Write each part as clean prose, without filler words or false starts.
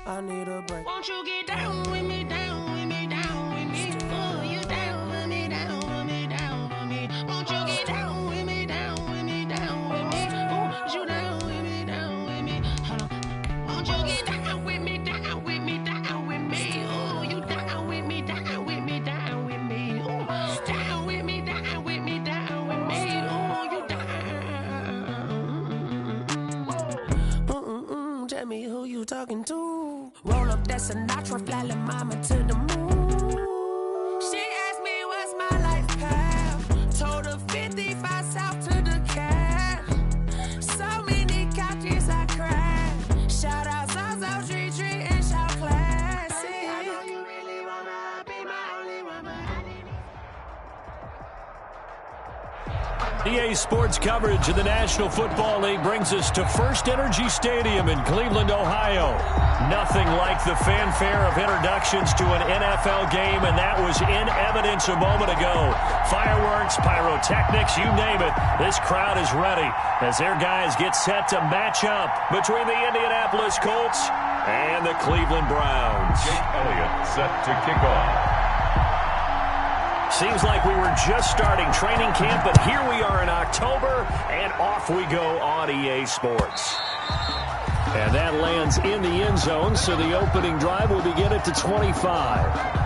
I need a break. Won't you get down with me, down with me, down with me? Oh, you down with me, down with me, down with me. Won't you get down with me, down with me, down with me? Oh, you down with me, down with me? Won't you get down with me, down with me, down with me? Oh, you down with me, down with me, down with me? Oh, down with me, down with me, down with me? Oh, you down? Tell me who you talking to. Roll up that Sinatra, fly la mama to the moon. She asked me what's my life path. Told her 55 south to the cat. So many couches I crashed. Shout out Zazo, Tree Tree, and shout classic. I know you really wanna be my only one. EA Sports coverage of the National Football League brings us to First Energy Stadium in Cleveland, Ohio. Nothing like the fanfare of introductions to an NFL game, and that was in evidence a moment ago. Fireworks, pyrotechnics, you name it. This crowd is ready as their guys get set to match up between the Indianapolis Colts and the Cleveland Browns. Jake Elliott set to kick off. Seems like we were just starting training camp, but here we are in October, and off we go on EA Sports. And that lands in the end zone, so the opening drive will begin at the 25.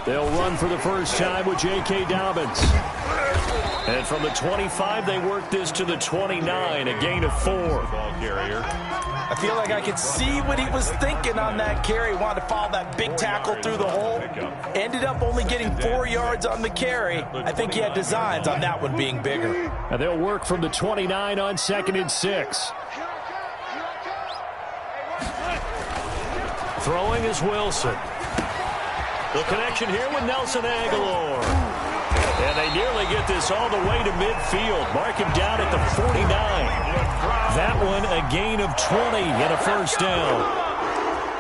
They'll run for the first time with J.K. Dobbins. And from the 25, they work this to the 29, a gain of 4. Ball carrier. I feel like I could see what he was thinking on that carry. Wanted to follow that big tackle through the hole. Ended up only getting 4 yards on the carry. I think he had designs on that one being bigger. And they'll work from the 29 on 2nd and 6. Throwing is Wilson. The connection here with Nelson Aguilar. And they nearly get this all the way to midfield. Mark him down at the 49. That one a gain of 20 and a first down.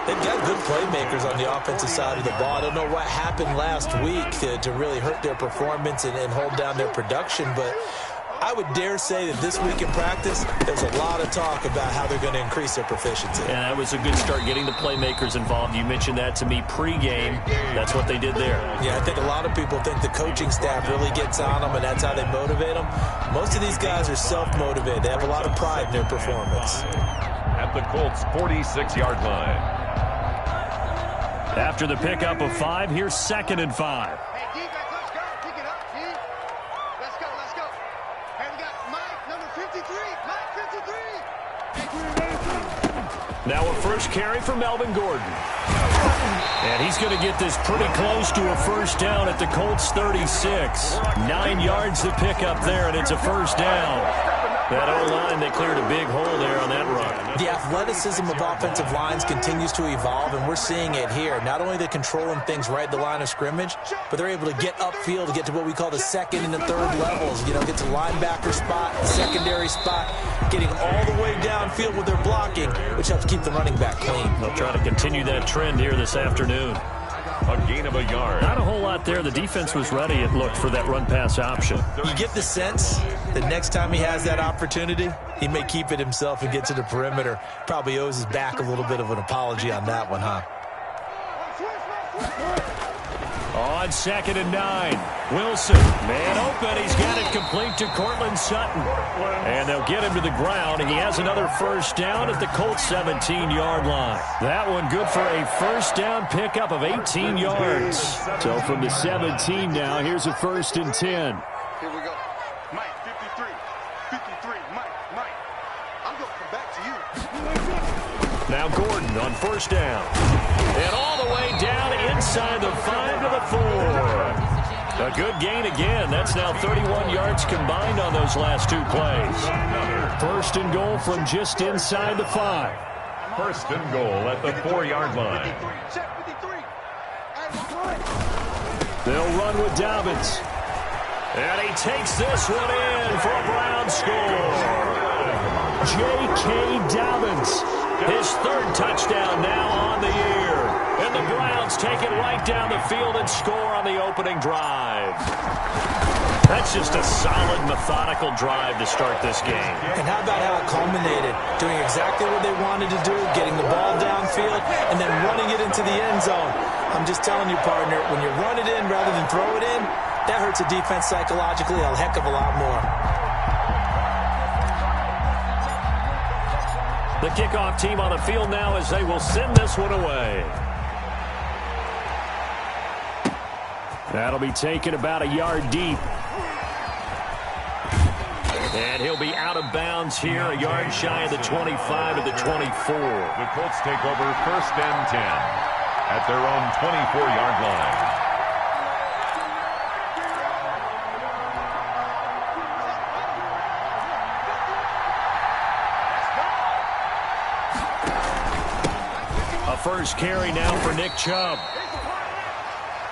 They've got good playmakers on the offensive side of the ball. I don't know what happened last week to really hurt their performance and hold down their production, but I would dare say that this week in practice, there's a lot of talk about how they're going to increase their proficiency. And that was a good start, getting the playmakers involved. You mentioned that to me pregame. That's what they did there. Yeah, I think a lot of people think the coaching staff really gets on them, and that's how they motivate them. Most of these guys are self-motivated. They have a lot of pride in their performance. At the Colts' 46-yard line. After the pickup of 5, here's 2nd and 5. Now a first carry for Melvin Gordon. And he's going to get this pretty close to a first down at the Colts 36. 9 yards to pick up there, and it's a first down. That O-line, they cleared a big hole there on that run. The athleticism of offensive lines continues to evolve, and we're seeing it here. Not only are they controlling things right at the line of scrimmage, but they're able to get upfield to get to what we call the second and the third levels. You know, get to linebacker spot, the secondary spot, getting all the way downfield with their blocking, which helps keep the running back clean. They'll try to continue that trend here this afternoon. A gain of a yard. Not a whole lot there. The defense was ready, it looked, for that run-pass option. You get the sense that next time he has that opportunity, he may keep it himself and get to the perimeter. Probably owes his back a little bit of an apology on that one, huh? On 2nd and 9, Wilson, man open. He's got it complete to Cortland Sutton. And they'll get him to the ground. He has another first down at the Colts 17-yard line. That one good for a first down pickup of 18 yards. So from the 17 now, here's a 1st and 10. Here we go. Mike, 53. 53. Mike. I'm going to come back to you. Now Gordon on first down. And all the way down inside the 5 to the 4. A good gain again. That's now 31 yards combined on those last two plays. First and goal from just inside the 5. First and goal at the 4-yard line. They'll run with Dobbins. And he takes this one in for a Brown score. J.K. Dobbins, his third touchdown now on the year. And the Browns take it right down the field and score on the opening drive. That's just a solid, methodical drive to start this game. And how about how it culminated? Doing exactly what they wanted to do, getting the ball downfield, and then running it into the end zone. I'm just telling you, partner, when you run it in rather than throw it in, that hurts a defense psychologically a heck of a lot more. The kickoff team on the field now as they will send this one away. That'll be taken about a yard deep. And he'll be out of bounds here, a yard shy of the 25 of the 24. The Colts take over first and 10 at their own 24-yard line. A first carry now for Nick Chubb.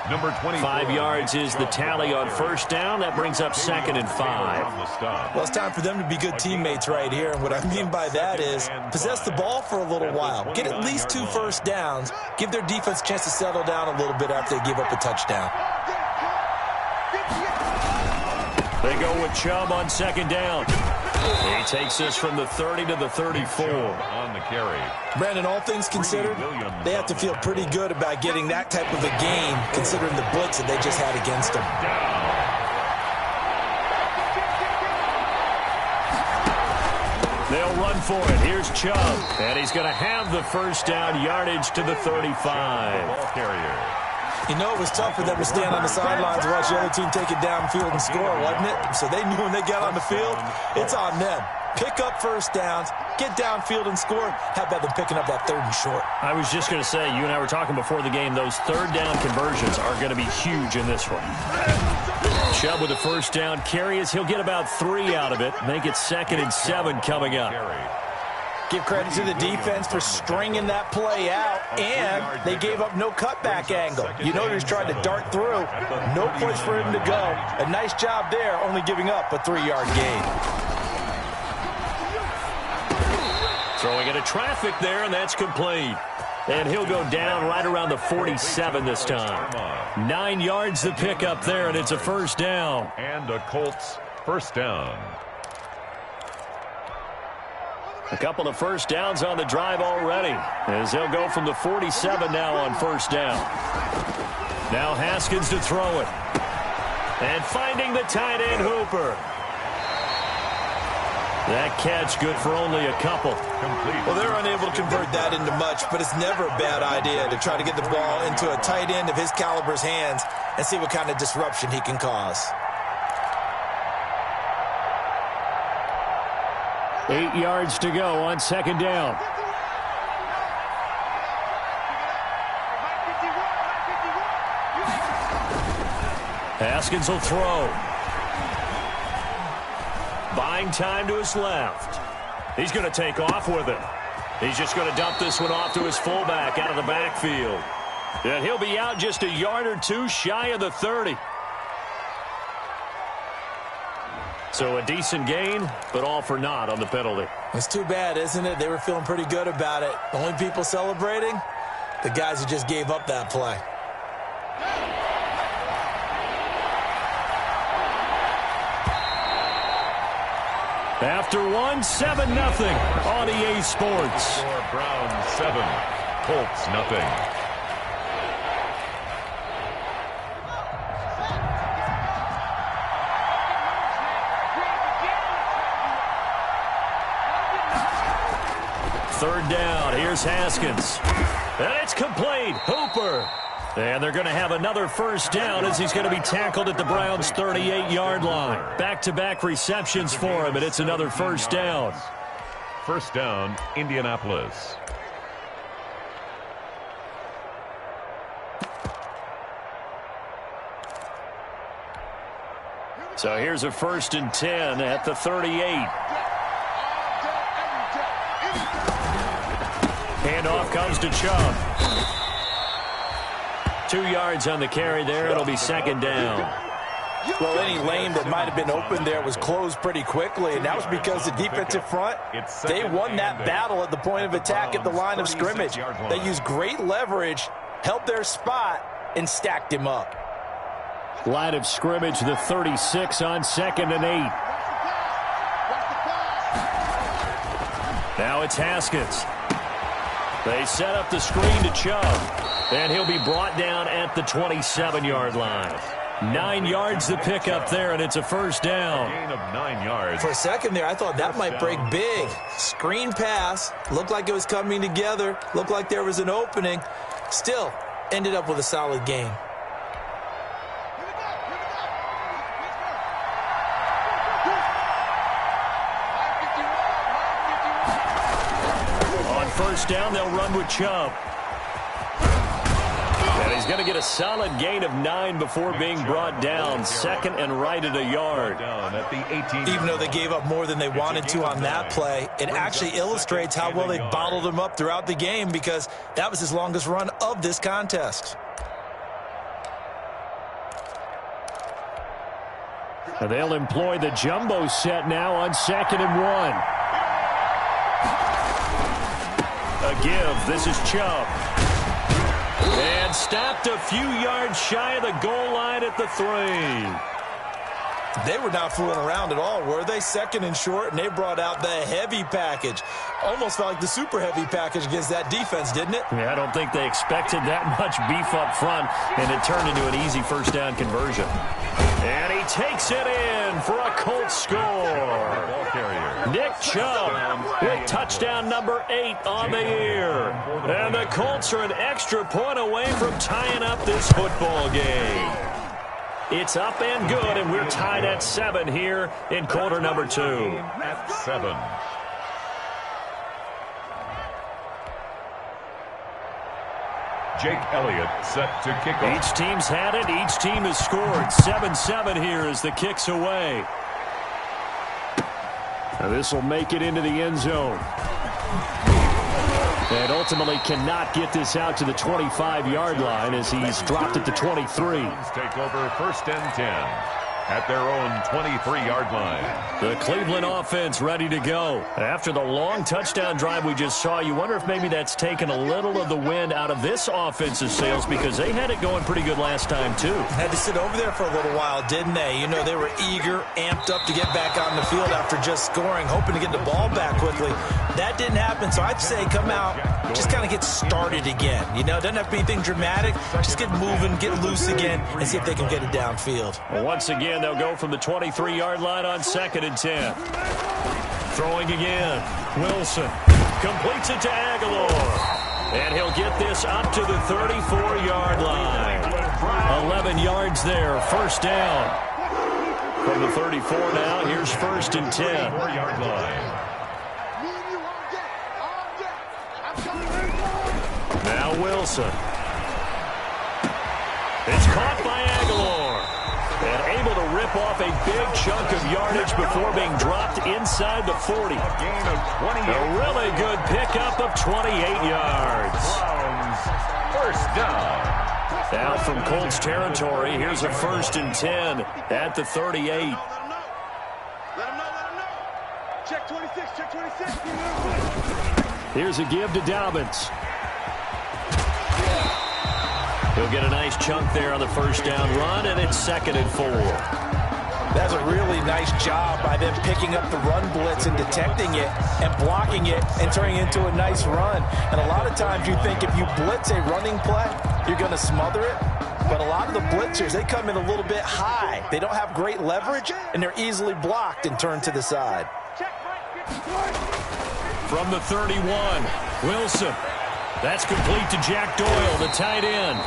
Number 24. 5 yards is the tally on first down. That brings up 2nd and 5. Well, it's time for them to be good teammates right here. And what I mean by that is possess the ball for a little while. Get at least 2 first downs. Give their defense a chance to settle down a little bit after they give up a touchdown. They go with Chubb on 2nd down. He takes this from the 30 to the 34. On the carry. Brandon, all things considered, they have to feel pretty good about getting that type of a game, considering the blitz that they just had against them. They'll run for it. Here's Chubb. And he's going to have the first down, yardage to the 35. Ball carrier. You know, it was tough for them to stand on the sidelines and watch the other team take it downfield and score, wasn't it? So they knew when they got on the field, it's on them. Pick up first downs, get downfield and score. How about them picking up that 3rd and short? I was just going to say, you and I were talking before the game, those 3rd down conversions are going to be huge in this one. Chubb with the first down carry as he'll get about 3 out of it. Make it 2nd and 7 coming up. Give credit to the defense for stringing that play out, and they gave up no cutback angle. You know, he was trying to dart through. No place for him to go. A nice job there, only giving up a 3-yard gain. Throwing into traffic there, and that's complete. And he'll go down right around the 47 this time. 9 yards to pick up there, and it's a first down. And a Colts first down. A couple of first downs on the drive already, as they'll go from the 47 now on first down. Now Haskins to throw it. And finding the tight end Hooper. That catch good for only a couple. Well, they're unable to convert that into much, but it's never a bad idea to try to get the ball into a tight end of his caliber's hands and see what kind of disruption he can cause. 8 yards to go on 2nd down. Haskins will throw. Buying time to his left. He's going to take off with it. He's just going to dump this one off to his fullback out of the backfield. And he'll be out just a yard or 2 shy of the 30. So a decent gain, but all for naught on the penalty. It's too bad, isn't it? They were feeling pretty good about it. The only people celebrating, the guys who just gave up that play. After 7-0 on EA Sports. Browns 7, Colts nothing. Third down. Here's Haskins. And it's complete. Hooper. And they're going to have another first down as he's going to be tackled at the Browns' 38-yard line. Back-to-back receptions for him, and it's another first down. First down, Indianapolis. So here's a 1st and 10 at the 38. Handoff comes to Chubb. 2 yards on the carry there. It'll be 2nd down. Well, any lane that might have been open there was closed pretty quickly, and that was because the defensive front, they won that battle at the point of attack at the line of scrimmage. They used great leverage, held their spot, and stacked him up. Line of scrimmage, the 36 on 2nd and 8. Now it's Haskins. They set up the screen to Chubb, and he'll be brought down at the 27-yard line. 9 yards to pick up there, and it's a 1st down. Gain of 9 yards. For a second there, I thought that might break big. Screen pass. Looked like it was coming together. Looked like there was an opening. Still, ended up with a solid gain. On 1st down, they'll run with Chubb. And he's going to get a solid gain of 9 before being brought down. 2nd and right at a yard. Even though they gave up more than they wanted to on that play, it actually illustrates how well they bottled him up throughout the game, because that was his longest run of this contest. And they'll employ the jumbo set now on 2nd and 1. A give. This is Chubb. And stopped a few yards shy of the goal line at the 3. They were not fooling around at all, were they? 2nd and short, and they brought out the heavy package. Almost felt like the super heavy package against that defense, didn't it? Yeah, I don't think they expected that much beef up front, and it turned into an easy 1st down conversion. And he takes it in for a Colts score. Nick Chubb with touchdown number 8 on the year. And the Colts are an extra point away from tying up this football game. It's up and good, and we're tied at 7 here in quarter number 2. At 7. Jake Elliott set to kick off. Each team's had it. Each team has scored. 7-7 here as the kick's away. Now this will make it into the end zone. And ultimately cannot get this out to the 25-yard line as he's dropped at the 23. Take over 1st and 10 at their own 23-yard line. The Cleveland offense ready to go. After the long touchdown drive we just saw, you wonder if maybe that's taken a little of the wind out of this offense's sails, because they had it going pretty good last time too. Had to sit over there for a little while, didn't they? You know, they were eager, amped up to get back on the field after just scoring, hoping to get the ball back quickly. That didn't happen, so I'd say come out, just kind of get started again. You know, it doesn't have to be anything dramatic. Just get moving, get loose again, and see if they can get it downfield. Well, once again, they'll go from the 23-yard line on 2nd and 10. Throwing again. Wilson completes it to Aguilar. And he'll get this up to the 34-yard line. 11 yards there, 1st down. From the 34 now, here's 1st and 10. 4-yard line. Now Wilson. It's caught by Aguilar. And able to rip off a big chunk of yardage before being dropped inside the 40. Gain of 28. A really good pickup of 28 yards. Browns, 1st down. Now from Colts territory, here's a 1st and 10 at the 38. Let him know. Check 26, check 26. Here's a give to Dobbins. He'll get a nice chunk there on the 1st down run, and it's 2nd and 4. That's a really nice job by them picking up the run blitz and detecting it and blocking it and turning it into a nice run. And a lot of times you think if you blitz a running play, you're going to smother it. But a lot of the blitzers, they come in a little bit high. They don't have great leverage, and they're easily blocked and turned to the side. From the 31, Wilson. That's complete to Jack Doyle, the tight end.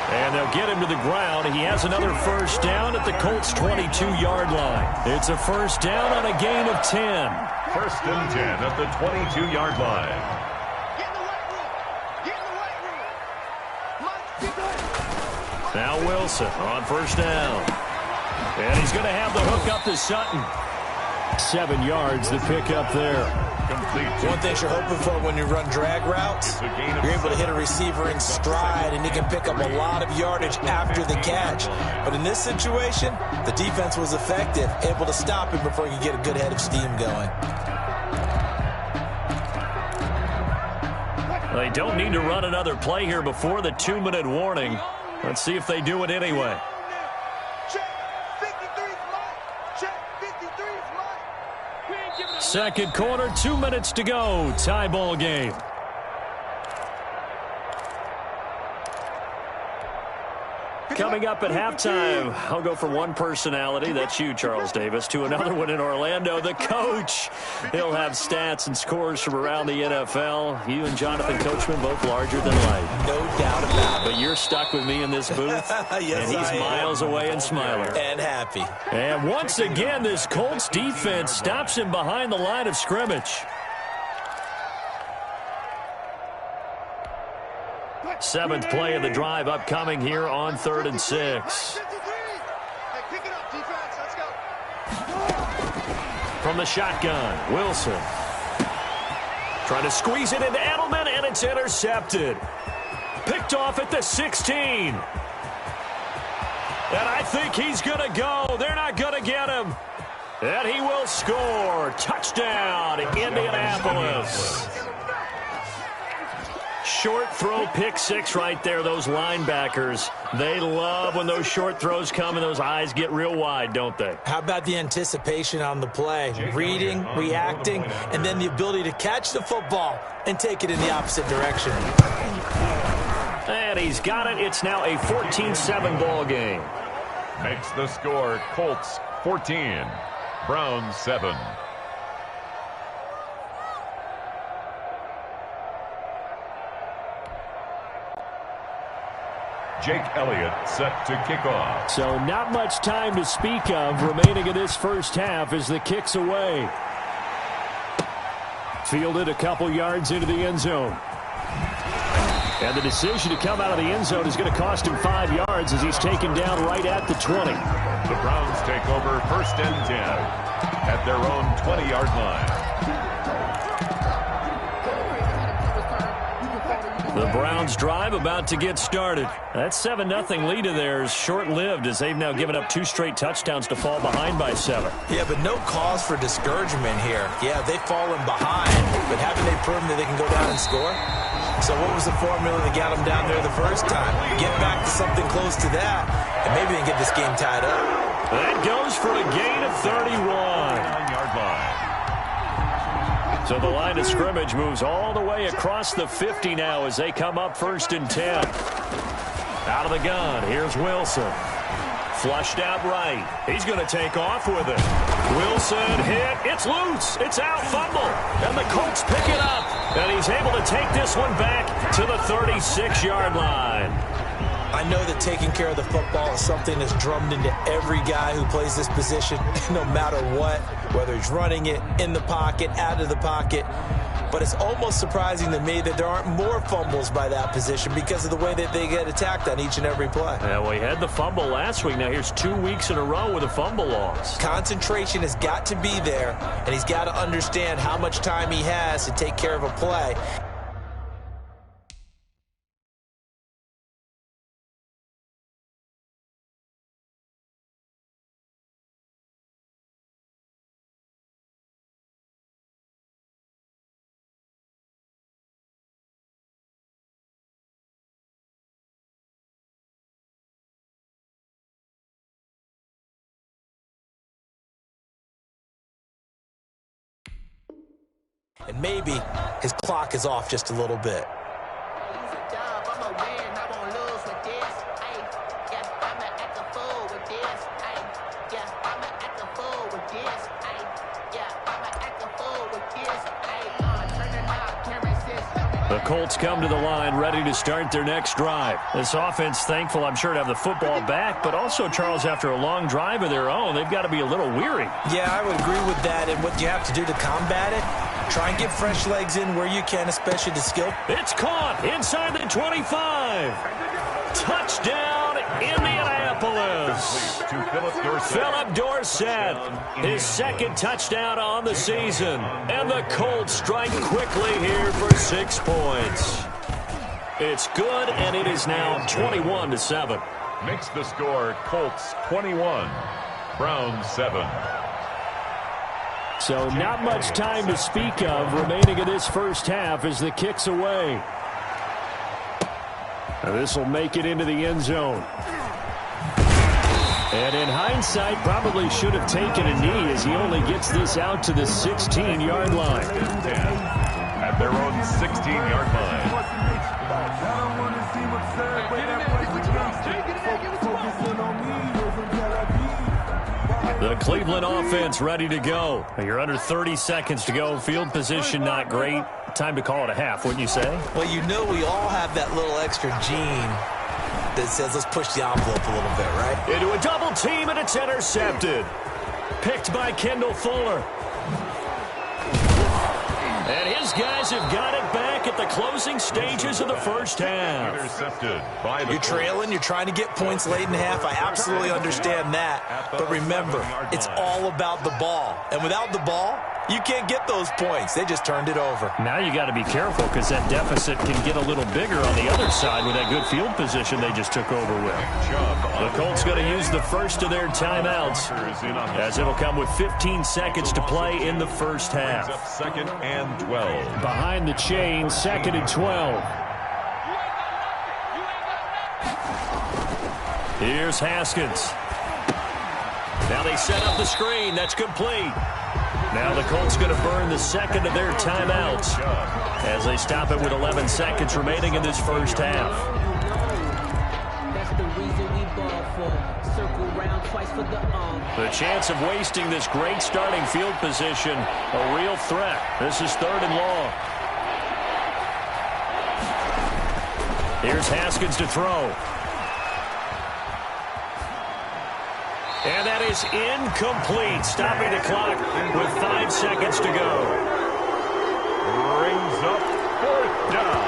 And they'll get him to the ground. He has another 1st down at the Colts' 22-yard line. It's a 1st down on a gain of 10. 1st and 10 at the 22-yard line. Now Wilson on 1st down. And he's going to have the hook up to Sutton. 7 yards, the pick up there. One thing you're hoping for when you run drag routes, you're able to hit a receiver in stride, and he can pick up a lot of yardage after the catch. But in this situation, the defense was effective, able to stop him before he could get a good head of steam going. They don't need to run another play here before the 2-minute warning. Let's see if they do it anyway. Second quarter, 2 minutes to go. Tie ball game. Coming up at halftime, I'll go from one personality, that's you, Charles Davis, to another one in Orlando, the coach. He'll have stats and scores from around the NFL. You and Jonathan Coachman both larger than life. No doubt about it. But you're stuck with me in this booth, yes, and he's miles away and smiling. And happy. And once again, this Colts defense stops him behind the line of scrimmage. Seventh play of the drive upcoming here on 3rd and 6. From the shotgun, Wilson. Trying to squeeze it into Edelman, and it's intercepted. Picked off at the 16. And I think he's going to go. They're not going to get him. And he will score. Touchdown, Indianapolis. Short throw, pick 6 right there. Those linebackers, they love when those short throws come and those eyes get real wide, don't they? How about the anticipation on the play? Reading, reacting, and then the ability to catch the football and take it in the opposite direction. And he's got it. It's now a 14-7 ball game. Makes the score Colts 14, Browns 7. Jake Elliott set to kick off. So not much time to speak of remaining in this first half as the kick's away. Fielded a couple yards into the end zone. And the decision to come out of the end zone is going to cost him 5 yards as he's taken down right at the 20. The Browns take over 1st and 10 at their own 20-yard line. The Browns drive about to get started. That 7-0 lead of theirs short-lived as they've now given up 2 straight touchdowns to fall behind by 7. Yeah, but no cause for discouragement here. Yeah, they've fallen behind, but haven't they proven that they can go down and score? So what was the formula that got them down there the first time? Get back to something close to that, and maybe they can get this game tied up. That goes for a gain of 31. 9-yard line. So the line of scrimmage moves all the way across the 50 now as they come up 1st and 10. Out of the gun, here's Wilson. Flushed out right. He's going to take off with it. Wilson hit. It's loose. It's out. Fumble. And the Colts pick it up. And he's able to take this one back to the 36-yard line. I know that taking care of the football is something that's drummed into every guy who plays this position, no matter what, whether he's running it, in the pocket, out of the pocket. But it's almost surprising to me that there aren't more fumbles by that position because of the way that they get attacked on each and every play. Yeah, well, he had the fumble last week. Now here's 2 weeks in a row with a fumble loss. Concentration has got to be there, and he's got to understand how much time he has to take care of a play. And maybe his clock is off just a little bit. The Colts come to the line ready to start their next drive. This offense, thankful, I'm sure, to have the football back, but also, Charles, after a long drive of their own, they've got to be a little weary. Yeah, I would agree with that, and what you have to do to combat it, try and get fresh legs in where you can, especially the skill. It's caught inside the 25. Touchdown, Indianapolis. is Philip Dorsett, his second touchdown on the season. And the Colts strike quickly here for 6 points. It's good, and it is now 21-7. Makes the score Colts 21, Browns 7. So not much time to speak of remaining in this first half as the kick's away. This will make it into the end zone. And in hindsight, probably should have taken a knee as he only gets this out to the 16-yard line. At their own 16-yard line. The Cleveland offense ready to go. You're under 30 seconds to go. Field position not great. Time to call it a half, wouldn't you say? Well, you know we all have that little extra gene that says let's push the envelope a little bit, right? Into a double team, and it's intercepted. Picked by Kendall Fuller. And his guys have got it back at the closing stages of the first half. Intercepted by the You're trailing, you're trying to get points late in half. I absolutely understand that. But remember, it's all about the ball. And without the ball, you can't get those points. They just turned it over. Now you got to be careful because that deficit can get a little bigger on the other side with that good field position they just took over with. The Colts going to use the first of their timeouts as it'll come with 15 seconds to play in the first half. Second and 12. Behind the chain, second and 12. Here's Haskins. Now they set up the screen. That's complete. Now the Colts going to burn the second of their timeouts as they stop it with 11 seconds remaining in this first half. That's the reason we ball for. Circle round twice for the The chance of wasting this great starting field position, a real threat. This is third and long. Here's Haskins to throw. And that is incomplete, stopping the clock with 5 seconds to go. Brings up fourth down.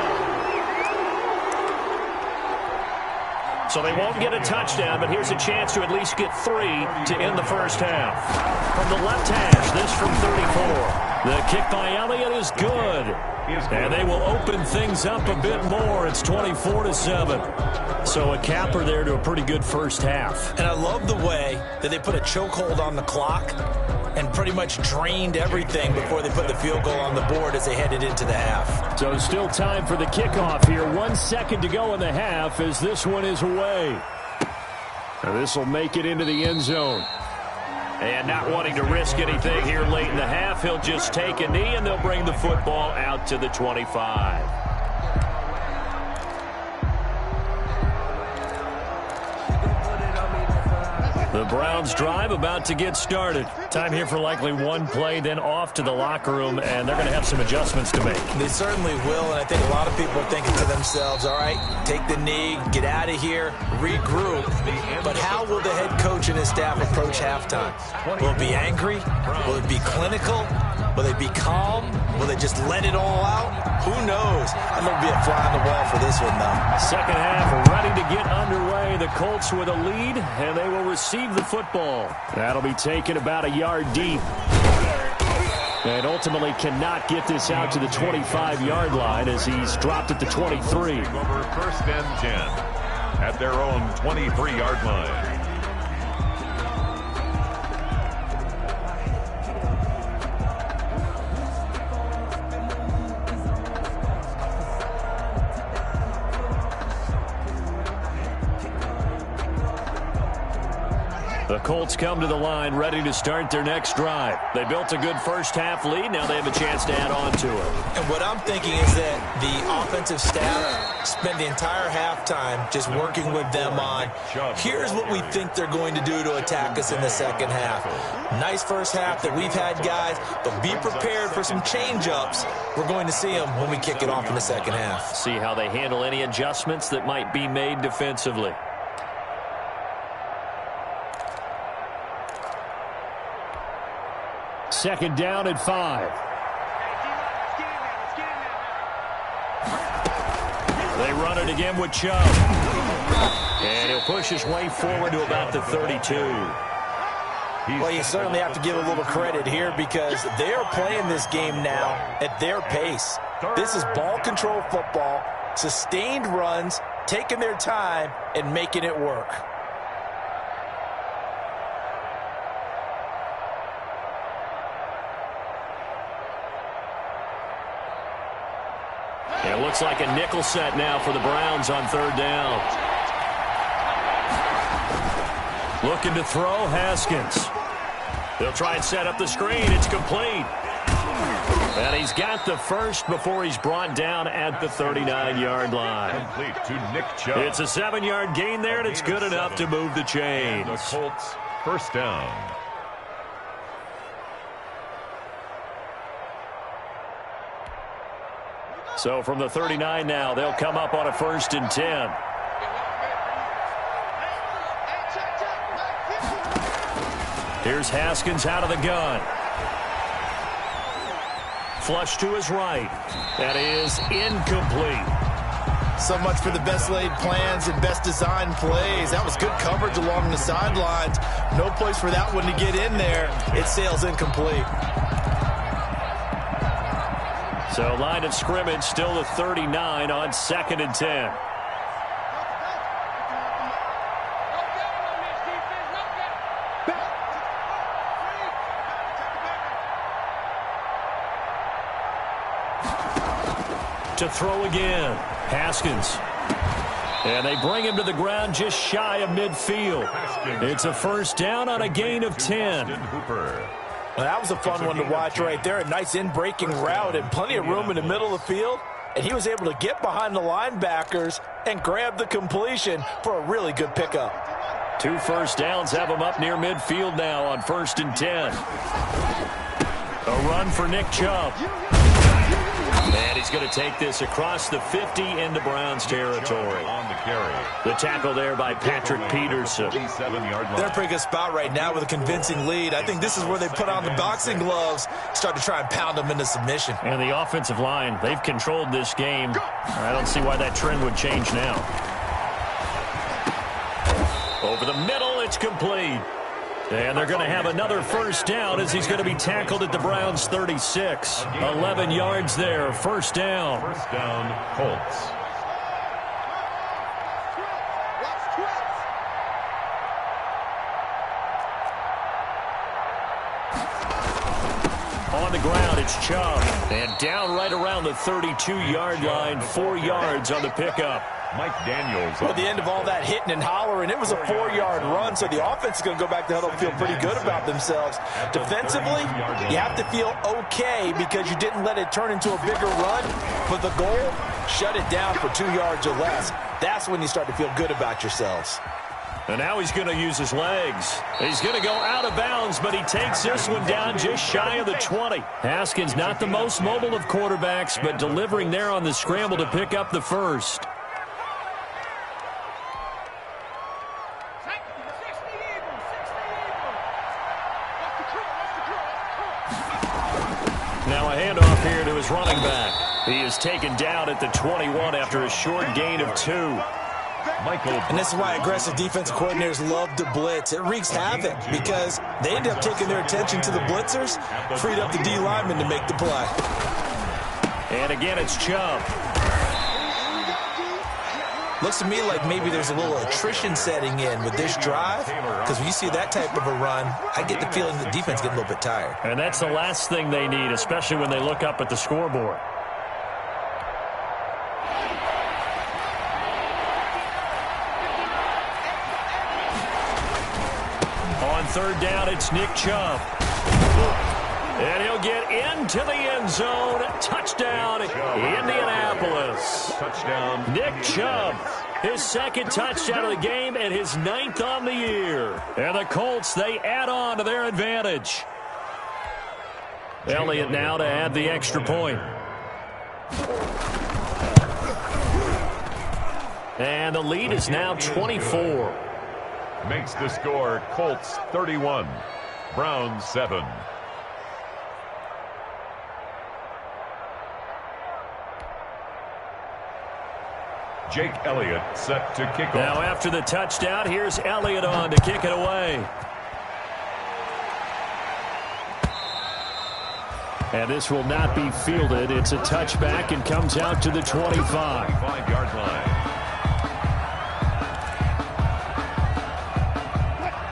So they won't get a touchdown, but here's a chance to at least get 3 to end the first half. From the left hash, this from 34. The kick by Elliott is good. And they will open things up a bit more. It's 24-7. So a capper there to a pretty good first half. And I love the way that they put a chokehold on the clock and pretty much drained everything before they put the field goal on the board as they headed into the half. So still time for the kickoff here. 1 second to go in the half as this one is away. And this will make it into the end zone. And not wanting to risk anything here late in the half, he'll just take a knee and they'll bring the football out to the 25. The Browns drive about to get started. Time here for likely one play, then off to the locker room, and they're going to have some adjustments to make. They certainly will, and I think a lot of people are thinking to themselves, all right, take the knee, get out of here, regroup. But how will the head coach and his staff approach halftime? Will it be angry? Will it be clinical? Will they be calm? Will they just let it all out? Who knows? I'm going to be a fly on the wall for this one, though. Second half ready to get underway. The Colts with a lead, and they will receive the football. That'll be taken about a yard deep. And ultimately cannot get this out to the 25-yard line as he's dropped at the 23. Over first and 10 at their own 23-yard line. The Colts come to the line ready to start their next drive. They built a good first half lead. Now they have a chance to add on to it. And what I'm thinking is that the offensive staff spent the entire halftime just working with them on, here's what we think they're going to do to attack us in the second half. Nice first half that we've had, guys, but be prepared for some change-ups. We're going to see them when we kick it off in the second half. See how they handle any adjustments that might be made defensively. Second down at 5. They run it again with Chubb. And he'll push his way forward to about the 32. Well, you certainly have to give a little credit here because they're playing this game now at their pace. This is ball control football, sustained runs, taking their time, and making it work. It looks like a nickel set now for the Browns on third down. Looking to throw, Haskins. They'll try and set up the screen. It's complete. And he's got the first before he's brought down at the 39-yard line. Complete to Nick Chubb. It's a 7-yard gain there, and it's good enough to move the chains. The Colts, first down. So from the 39 now, they'll come up on a 1st and 10. Here's Haskins out of the gun. Flush to his right. That is incomplete. So much for the best laid plans and best designed plays. That was good coverage along the sidelines. No place for that one to get in there. It sails incomplete. So line of scrimmage still the 39 on 2nd and 10. To throw again. Haskins. And they bring him to the ground just shy of midfield. It's a first down on a gain of 10. Well, that was a fun one to watch right there. A nice in-breaking route and plenty of room in the middle of the field. And he was able to get behind the linebackers and grab the completion for a really good pickup. 2 first downs have him up near midfield now on 1st and 10. A run for Nick Chubb. And he's going to take this across the 50 into Browns territory. On the carry. The tackle there by Patrick Peterson. They're a pretty good spot right now with a convincing lead. I think this is where they put on the boxing gloves, start to try and pound them into submission. And the offensive line, they've controlled this game. I don't see why that trend would change now. Over the middle, it's complete. And they're going to have another first down as he's going to be tackled at the Browns' 36. 11 yards there, first down. First down, Colts. On the ground, it's Chubb. And down right around the 32-yard line, 4 yards on the pickup. Mike Daniels. Well, at the end of all that hitting and hollering, it was a 4-yard run, so the offense is going to go back to huddle and feel pretty good about themselves. Defensively, you have to feel okay because you didn't let it turn into a bigger run, but the goal, shut it down for 2 yards or less. That's when you start to feel good about yourselves. And now he's going to use his legs. He's going to go out of bounds, but he takes this one down just shy of the 20. Haskins not the most mobile of quarterbacks, but delivering there on the scramble to pick up the first. Now a handoff here to his running back. He is taken down at the 21 after a short gain of 2. And this is why aggressive defensive coordinators love to blitz. It wreaks havoc because they end up taking their attention to the blitzers, freed up the D lineman to make the play. And again, it's Chubb. Looks to me like maybe there's a little attrition setting in with this drive, because when you see that type of a run, I get the feeling the defense getting a little bit tired. And that's the last thing they need, especially when they look up at the scoreboard. On third down, it's Nick Chubb. And he'll get into the end zone. Touchdown, Indianapolis. Touchdown. Nick Chubb, his second touchdown of the game and his 9th on the year. And the Colts, they add on to their advantage. Elliott now to add the extra point. And the lead is now 24. Makes the score Colts 31, Browns 7. Jake Elliott set to kick off. Now after the touchdown, here's Elliott on to kick it away. And this will not be fielded. It's a touchback and comes out to the 25. 25-yard line.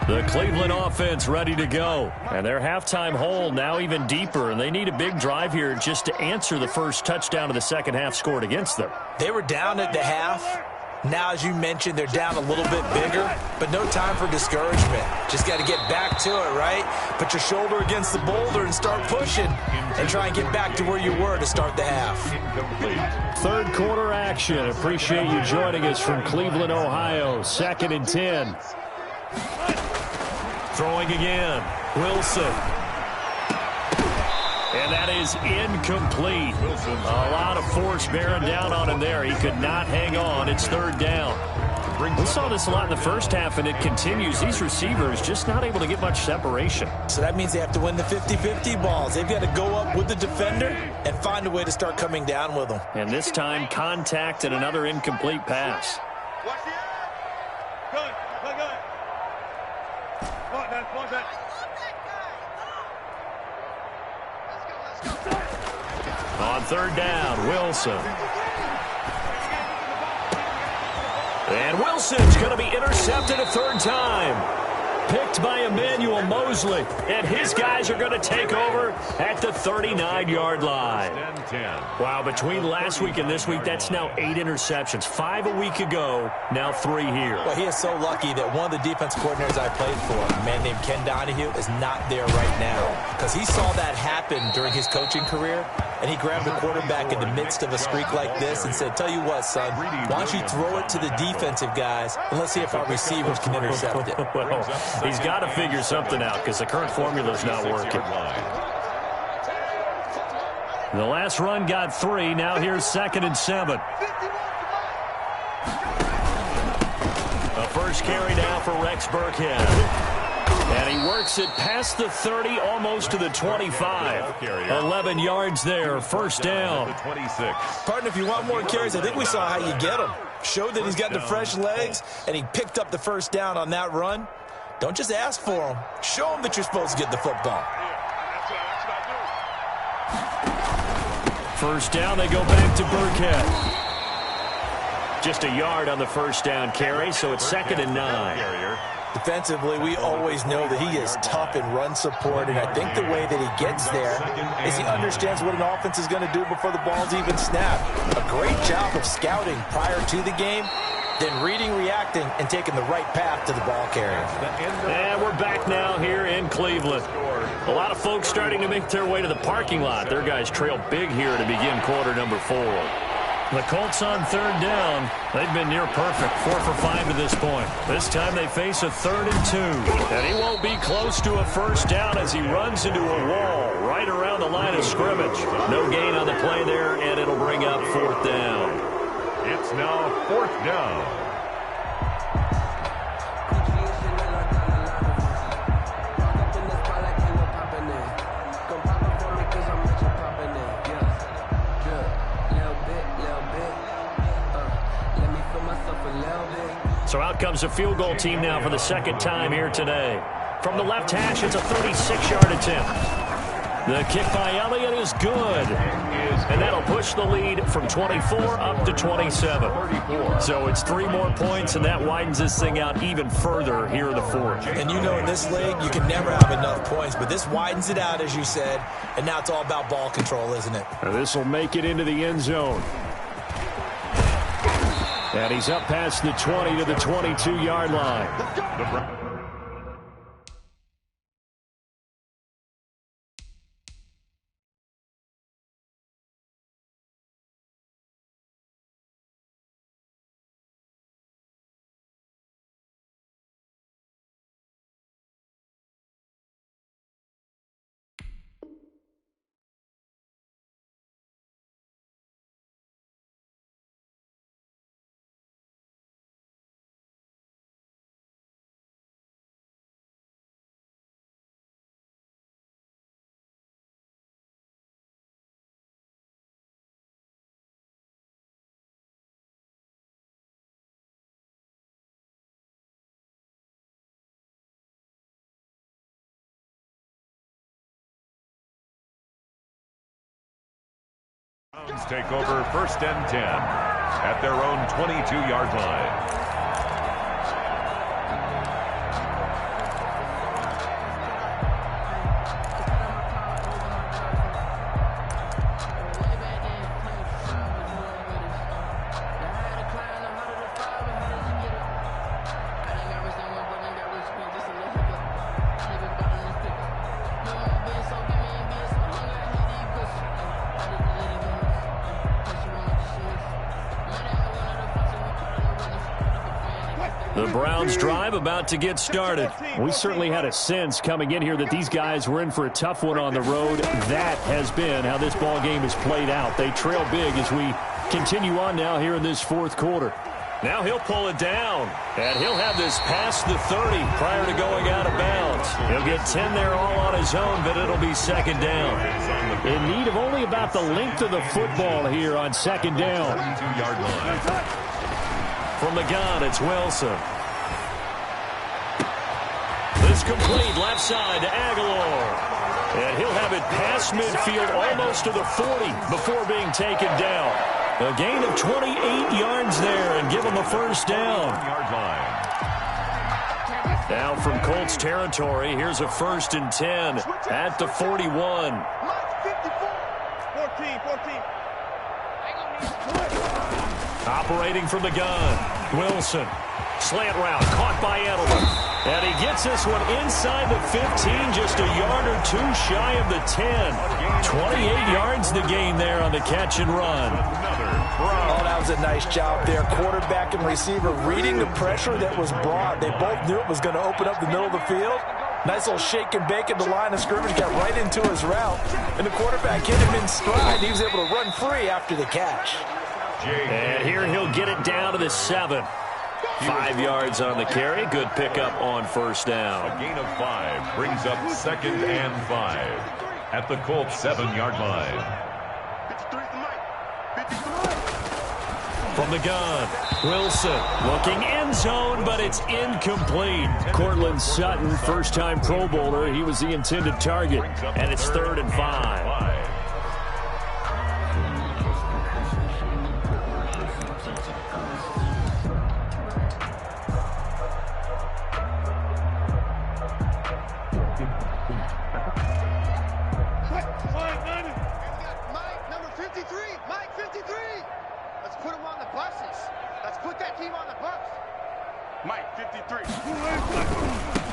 The Cleveland offense ready to go. And their halftime hole now even deeper. And they need a big drive here just to answer the first touchdown of the second half scored against them. They were down at the half. Now, as you mentioned, they're down a little bit bigger, but no time for discouragement. Just got to get back to it, right? Put your shoulder against the boulder and start pushing and try and get back to where you were to start the half. Third quarter action. Appreciate you joining us from Cleveland, Ohio. 2nd and 10. Throwing again. Wilson. And that is incomplete. A lot of force bearing down on him there. He could not hang on. It's 3rd down. We saw this a lot in the first half, and it continues. These receivers just not able to get much separation. So that means they have to win the 50-50 balls. They've got to go up with the defender and find a way to start coming down with them. And this time, contact and another incomplete pass. Watch the eye. Good. Point that. On 3rd down, Wilson. And Wilson's going to be intercepted a 3rd time. Picked by Emmanuel Mosley. And his guys are going to take over at the 39-yard line. Wow, between last week and this week, that's now 8 interceptions. 5 a week ago, now 3 here. Well, he is so lucky that one of the defense coordinators I played for, a man named Ken Donahue, is not there right now. Because he saw that happen during his coaching career, and he grabbed the quarterback in the midst of a streak like this and said, tell you what, son, why don't you throw it to the defensive guys, and let's see if our receivers can intercept it. Well, he's got to figure something out because the current formula is not working. The last run got 3. Now here's 2nd and 7. The first carry now for Rex Burkhead. And he works it past the 30, almost to the 25. 11 yards there, 1st down. Partner, if you want more carries, I think we saw how you get them. Showed that he's got the fresh legs, and he picked up the 1st down on that run. Don't just ask for them. Show them that you're supposed to get the football. 1st down, they go back to Burkhead. Just a yard on the 1st down carry, so it's 2nd and 9. Defensively, we always know that he is tough in run support, and I think the way that he gets there is he understands what an offense is going to do before the ball's even snapped. A great job of scouting prior to the game, then reading, reacting, and taking the right path to the ball carrier. And we're back now here in Cleveland. A lot of folks starting to make their way to the parking lot. Their guys trail big here to begin quarter number 4. The Colts on 3rd down. They've been near perfect, 4 for 5 to this point. This time they face a 3rd and 2. And he won't be close to a 1st down as he runs into a wall right around the line of scrimmage. No gain on the play there, and it'll bring up 4th down. It's now 4th down. So out comes a field goal team now for the 2nd time here today. From the left hash, it's a 36-yard attempt. The kick by Elliott is good. And that'll push the lead from 24 up to 27. So it's 3 more points, and that widens this thing out even further here in the 4th. And you know in this league, you can never have enough points, but this widens it out, as you said, and now it's all about ball control, isn't it? Now this will make it into the end zone. And he's up past the 20 to the 22-yard line. Take over 1st and 10 at their own 22-yard line. The Browns drive about to get started. We certainly had a sense coming in here that these guys were in for a tough one on the road. That has been how this ball game is played out. They trail big as we continue on now here in this fourth quarter. Now he'll pull it down, and he'll have this past the 30 prior to going out of bounds. He'll get 10 there all on his own, but it'll be second down. In need of only about the length of the football here on second down. 22-yard line. From the gun, it's Wilson. This complete left side to Aguilar. And he'll have it past midfield almost to the 40 before being taken down. A gain of 28 yards there and give him a first down. Now from Colts territory, here's a 1st and 10 at the 41. 14. Operating from the gun, Wilson. Slant route, caught by Edelman. And he gets this one inside the 15, just a yard or two shy of the 10. 28 yards the gain there on the catch and run. Oh, that was a nice job there. Quarterback and receiver reading the pressure that was brought. They both knew it was going to open up the middle of the field. Nice little shake and bake at the line of scrimmage, got right into his route. And the quarterback hit him in stride. He was able to run free after the catch. And here he'll get it down to the 7. 5 yards on the carry. Good pickup on first down. A gain of 5 brings up 2nd and 5 at the Colts 7-yard line. From the gun, Wilson looking end zone, but it's incomplete. Cortland Sutton, first-time Pro Bowler. He was the intended target, and it's 3rd and 5.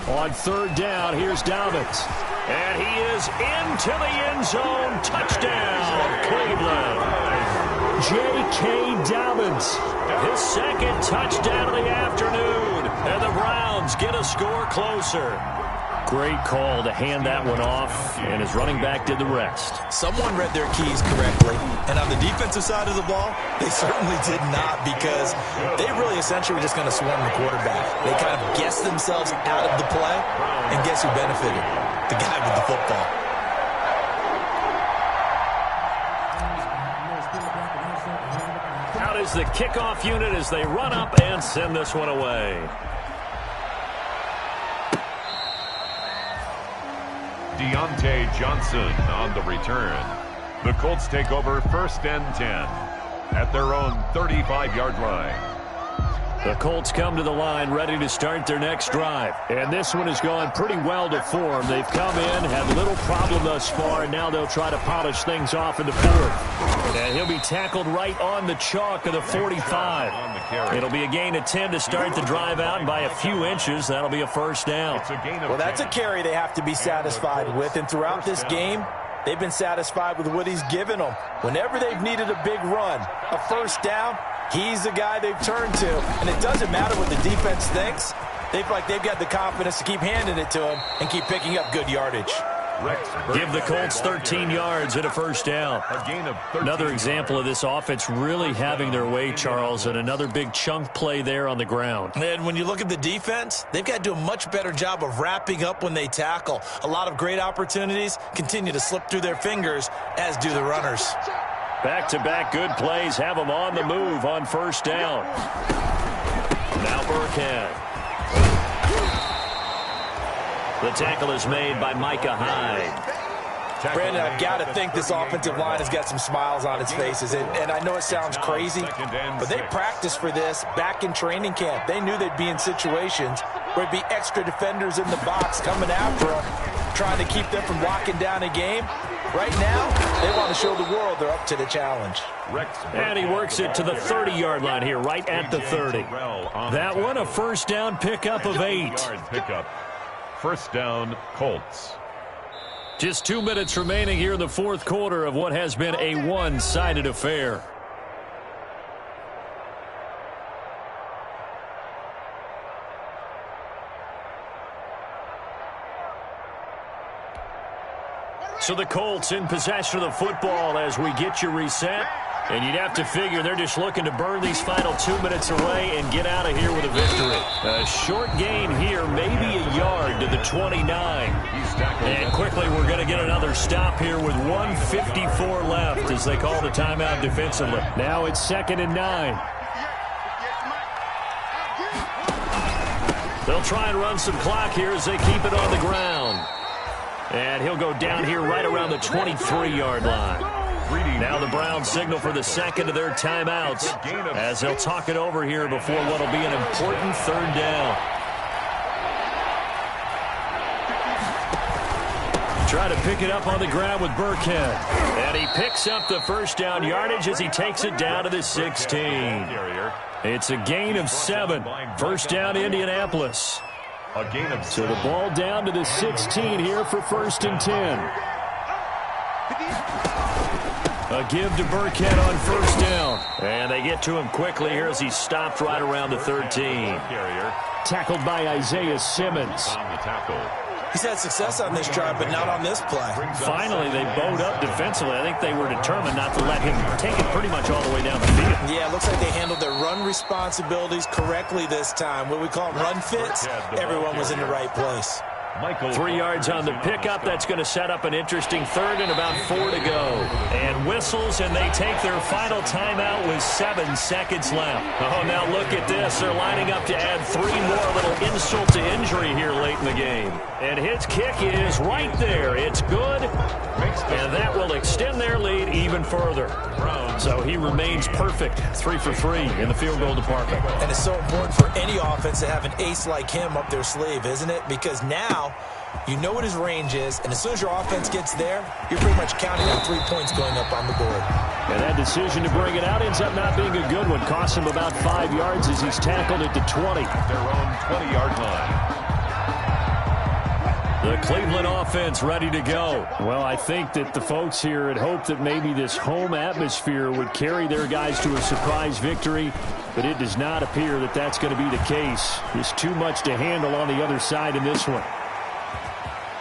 On 3rd down, here's Dobbins. And he is into the end zone. Touchdown, Cleveland. J.K. Dobbins, his 2nd touchdown of the afternoon. And the Browns get a score closer. Great call to hand that one off, and his running back did the rest. Someone read their keys correctly, and on the defensive side of the ball, they certainly did not, because they really essentially were just going to swarm the quarterback. They kind of guessed themselves out of the play, and guess who benefited? The guy with the football. Out is the kickoff unit as they run up and send this one away. Deontay Johnson on the return. The Colts take over 1st and 10 at their own 35-yard line. The Colts come to the line ready to start their next drive. And this one has gone pretty well to form. They've come in, had little problem thus far, and now they'll try to polish things off in the 4th. And he'll be tackled right on the chalk of the 45. It'll be a gain of 10 to start the drive out, and by a few inches, that'll be a first down. Well, that's a carry they have to be satisfied with, and throughout this game, they've been satisfied with what he's given them. Whenever they've needed a big run, a first down, he's the guy they've turned to. And it doesn't matter what the defense thinks. They've got the confidence to keep handing it to him and keep picking up good yardage. Give the Colts 13 yards and a first down. Another example of this offense really having their way, Charles, and another big chunk play there on the ground. And when you look at the defense, they've got to do a much better job of wrapping up when they tackle. A lot of great opportunities continue to slip through their fingers, as do the runners. Back-to-back good plays have them on the move on first down. Now Burkhead. The tackle is made by Micah Hyde. Brandon, I've got to think this offensive line has got some smiles on its faces. And I know it sounds crazy, but they practiced for this back in training camp. They knew they'd be in situations where there'd be extra defenders in the box coming after them, trying to keep them from locking down a game. Right now, they want to show the world they're up to the challenge. And he works it to the 30-yard line here, right at the 30. That one, a first down pickup of 8. First down, Colts. Just 2 minutes remaining here in the fourth quarter of what has been a one-sided affair. So the Colts in possession of the football as we get you reset. And you'd have to figure they're just looking to burn these final 2 minutes away and get out of here with a victory. A short gain here, maybe a yard to the 29. And quickly we're going to get another stop here with 1:54 left as they call the timeout defensively. Now it's 2nd and 9. They'll try and run some clock here as they keep it on the ground. And he'll go down here right around the 23-yard line. Now the Browns signal for the second of their timeouts as they'll talk it over here before what will be an important third down. Try to pick it up on the ground with Burkhead. And he picks up the first down yardage as he takes it down to the 16. It's a gain of 7. First down, Indianapolis. So the ball down to the 16 here for 1st and 10. A give to Burkhead on first down. And they get to him quickly here as he's stopped right around the 13. Tackled by Isaiah Simmons. He's had success on this drive, but not on this play. Finally, they bowed up defensively. I think they were determined not to let him take it pretty much all the way down the field. Yeah, it looks like they handled their run responsibilities correctly this time. What we call run fits, everyone was in the right place. 3 yards on the pickup. That's going to set up an interesting third and about 4 to go. And whistles, and they take their final timeout with 7 seconds left. Oh, now look at this. They're lining up to add 3 more. Little insult to injury here late in the game. And his kick is right there. It's good. And that will extend their lead even further. So he remains perfect. 3 for 3 in the field goal department. And it's so important for any offense to have an ace like him up their sleeve, isn't it? Because now you know what his range is, and as soon as your offense gets there, you're pretty much counting on 3 points going up on the board. And that decision to bring it out ends up not being a good one. Costs him about 5 yards as he's tackled at the 20. Their own 20-yard line. The Cleveland offense ready to go. Well, I think that the folks here had hoped that maybe this home atmosphere would carry their guys to a surprise victory, but it does not appear that that's going to be the case. There's too much to handle on the other side in this one.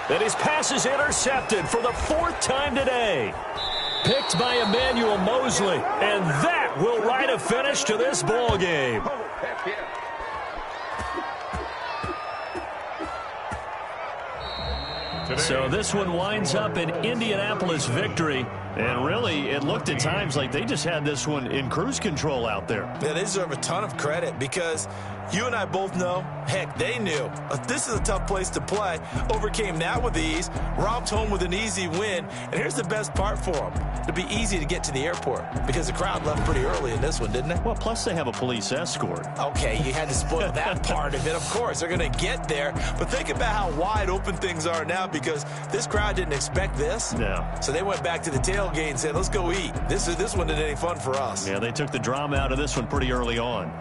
And his pass is intercepted for the 4th time today. Picked by Emmanuel Mosley, and that will write a finish to this ball game. So this one winds up an Indianapolis victory. And really, it looked at times like they just had this one in cruise control out there. Yeah, they deserve a ton of credit because you and I both know, heck, they knew. This is a tough place to play. Overcame that with ease, romped home with an easy win. And here's the best part for them. It'll be easy to get to the airport because the crowd left pretty early in this one, didn't it? Well, plus they have a police escort. Okay, you had to spoil that part of it. Of course, they're going to get there. But think about how wide open things are now because this crowd didn't expect this. No. So they went back to the tailgate and said, let's go eat. This one isn't any fun for us. Yeah, they took the drama out of this one pretty early on.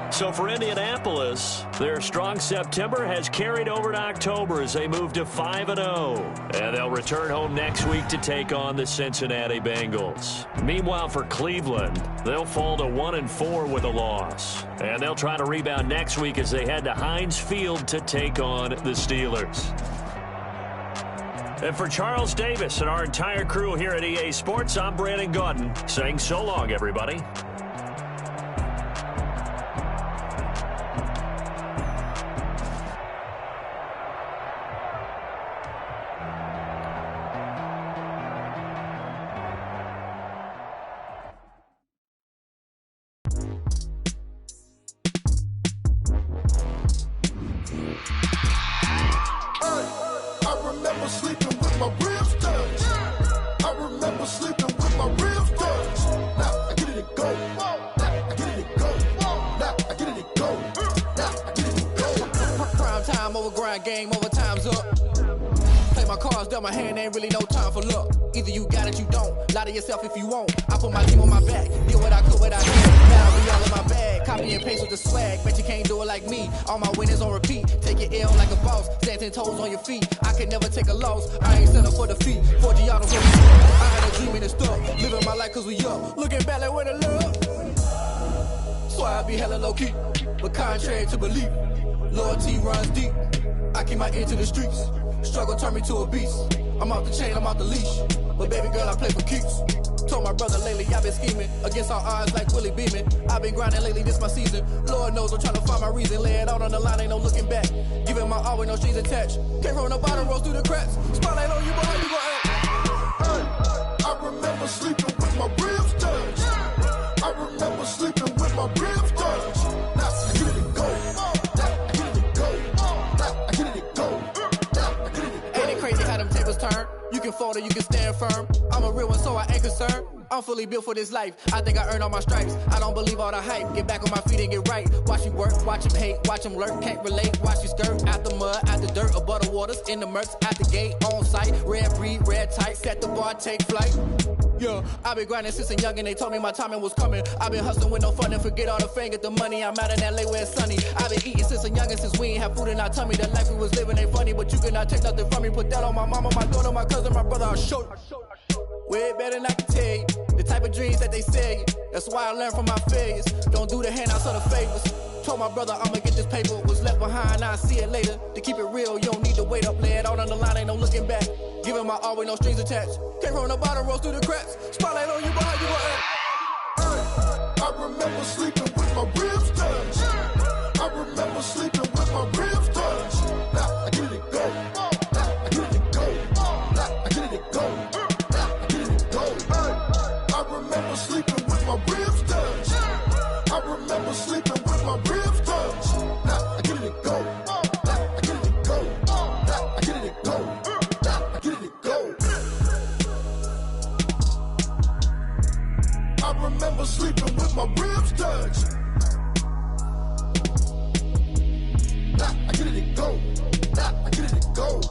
So for Indianapolis, their strong September has carried over to October as they move to 5-0. And they'll return home next week to take on the Cincinnati Bengals. Meanwhile, for Cleveland, they'll fall to 1-4 with a loss. And they'll try to rebound next week as they head to Heinz Field to take on the Steelers. And for Charles Davis and our entire crew here at EA Sports, I'm Brandon Gaudin saying so long, everybody. remember sleeping with my ribs touched. I remember sleeping with my ribs touched. Now I get it and go. Now I get it and go. Now I get it and go. Now I get it and go. Prime time over grind, game over, time's up. Play my cards, dealt my hand, ain't really no time for luck. Either you got it, you don't. Lie to yourself if you won't. I put my team on my back, did what I could, what I had. Now I be all in my bag, copy and paste with the swag. Bet you can't do it like me. All my winners on repeat. Take your L like a boss, stand 10 toes on your feet. I can never take a loss. I ain't set up for defeat. 4G auto for me. I had a dream and it's stuck. Living my life cause we up. Looking back like where the love. So I be hella low key, but contrary to belief, loyalty runs deep. I keep my ear to the streets. Struggle turned me to a beast. I'm off the chain, I'm off the leash. But baby girl, I play for keeps. Told my brother lately, I've been scheming against all odds like Willie Beeman. I've been grinding lately, this my season. Lord knows I'm trying to find my reason. Lay it out on the line, ain't no looking back. Giving my all with no strings attached. Came from the bottom, rose through the cracks. Spotlight on you, boy, how you gon' act? I remember sleeping with my ribs touched. I remember sleeping with my ribs touched. Now I get it and go. Now I get it and go. Now I get it and go. Now I get it and go. Ain't it crazy how them tables turn? You can fold or you can stand firm. I'm a real one, so I ain't concerned. I'm fully built for this life. I think I earned all my stripes. I don't believe all the hype. Get back on my feet and get right. Watch you work, watch him hate, watch him lurk. Can't relate, watch you skirt. Out the mud, out the dirt, above the waters, in the murks, out the gate, on site. Red breed, red tight, set the bar, take flight. Yeah, I been grinding since a young and they told me my timing was coming. I been hustling with no fun and forget all the fame, get the money. I'm out in LA where it's sunny. I been eating since a young and since we ain't have food in our tummy. The life we was living ain't funny, but you cannot take nothing from me. Put that on my mama, my daughter, my cousin, my brother, I'll show you. Way better than I can tell you. The type of dreams that they sell you. That's why I learned from my failures. Don't do the handouts or the favors. Told my brother I'ma get this paper. Was left behind, I'll see it later. To keep it real, you don't need to wait up. Lay it out on the line, ain't no looking back. Giving my all with no strings attached. Came from the bottom, rose through the cracks. Spotlight on you, boy, how you gon' act? I remember sleeping with my ribs touched. I remember sleeping with my ribs touched. Now I get it and go. Now I get it and go. Now I get it and go. Now I get it and go. I remember sleeping with my ribs touched. I remember sleeping with my ribs touched. Now I get it and go. Now I get it and go. Now I get it and go. Now I get it and go. I remember sleeping with my ribs touched. Now I get it and go. Now I get it and go.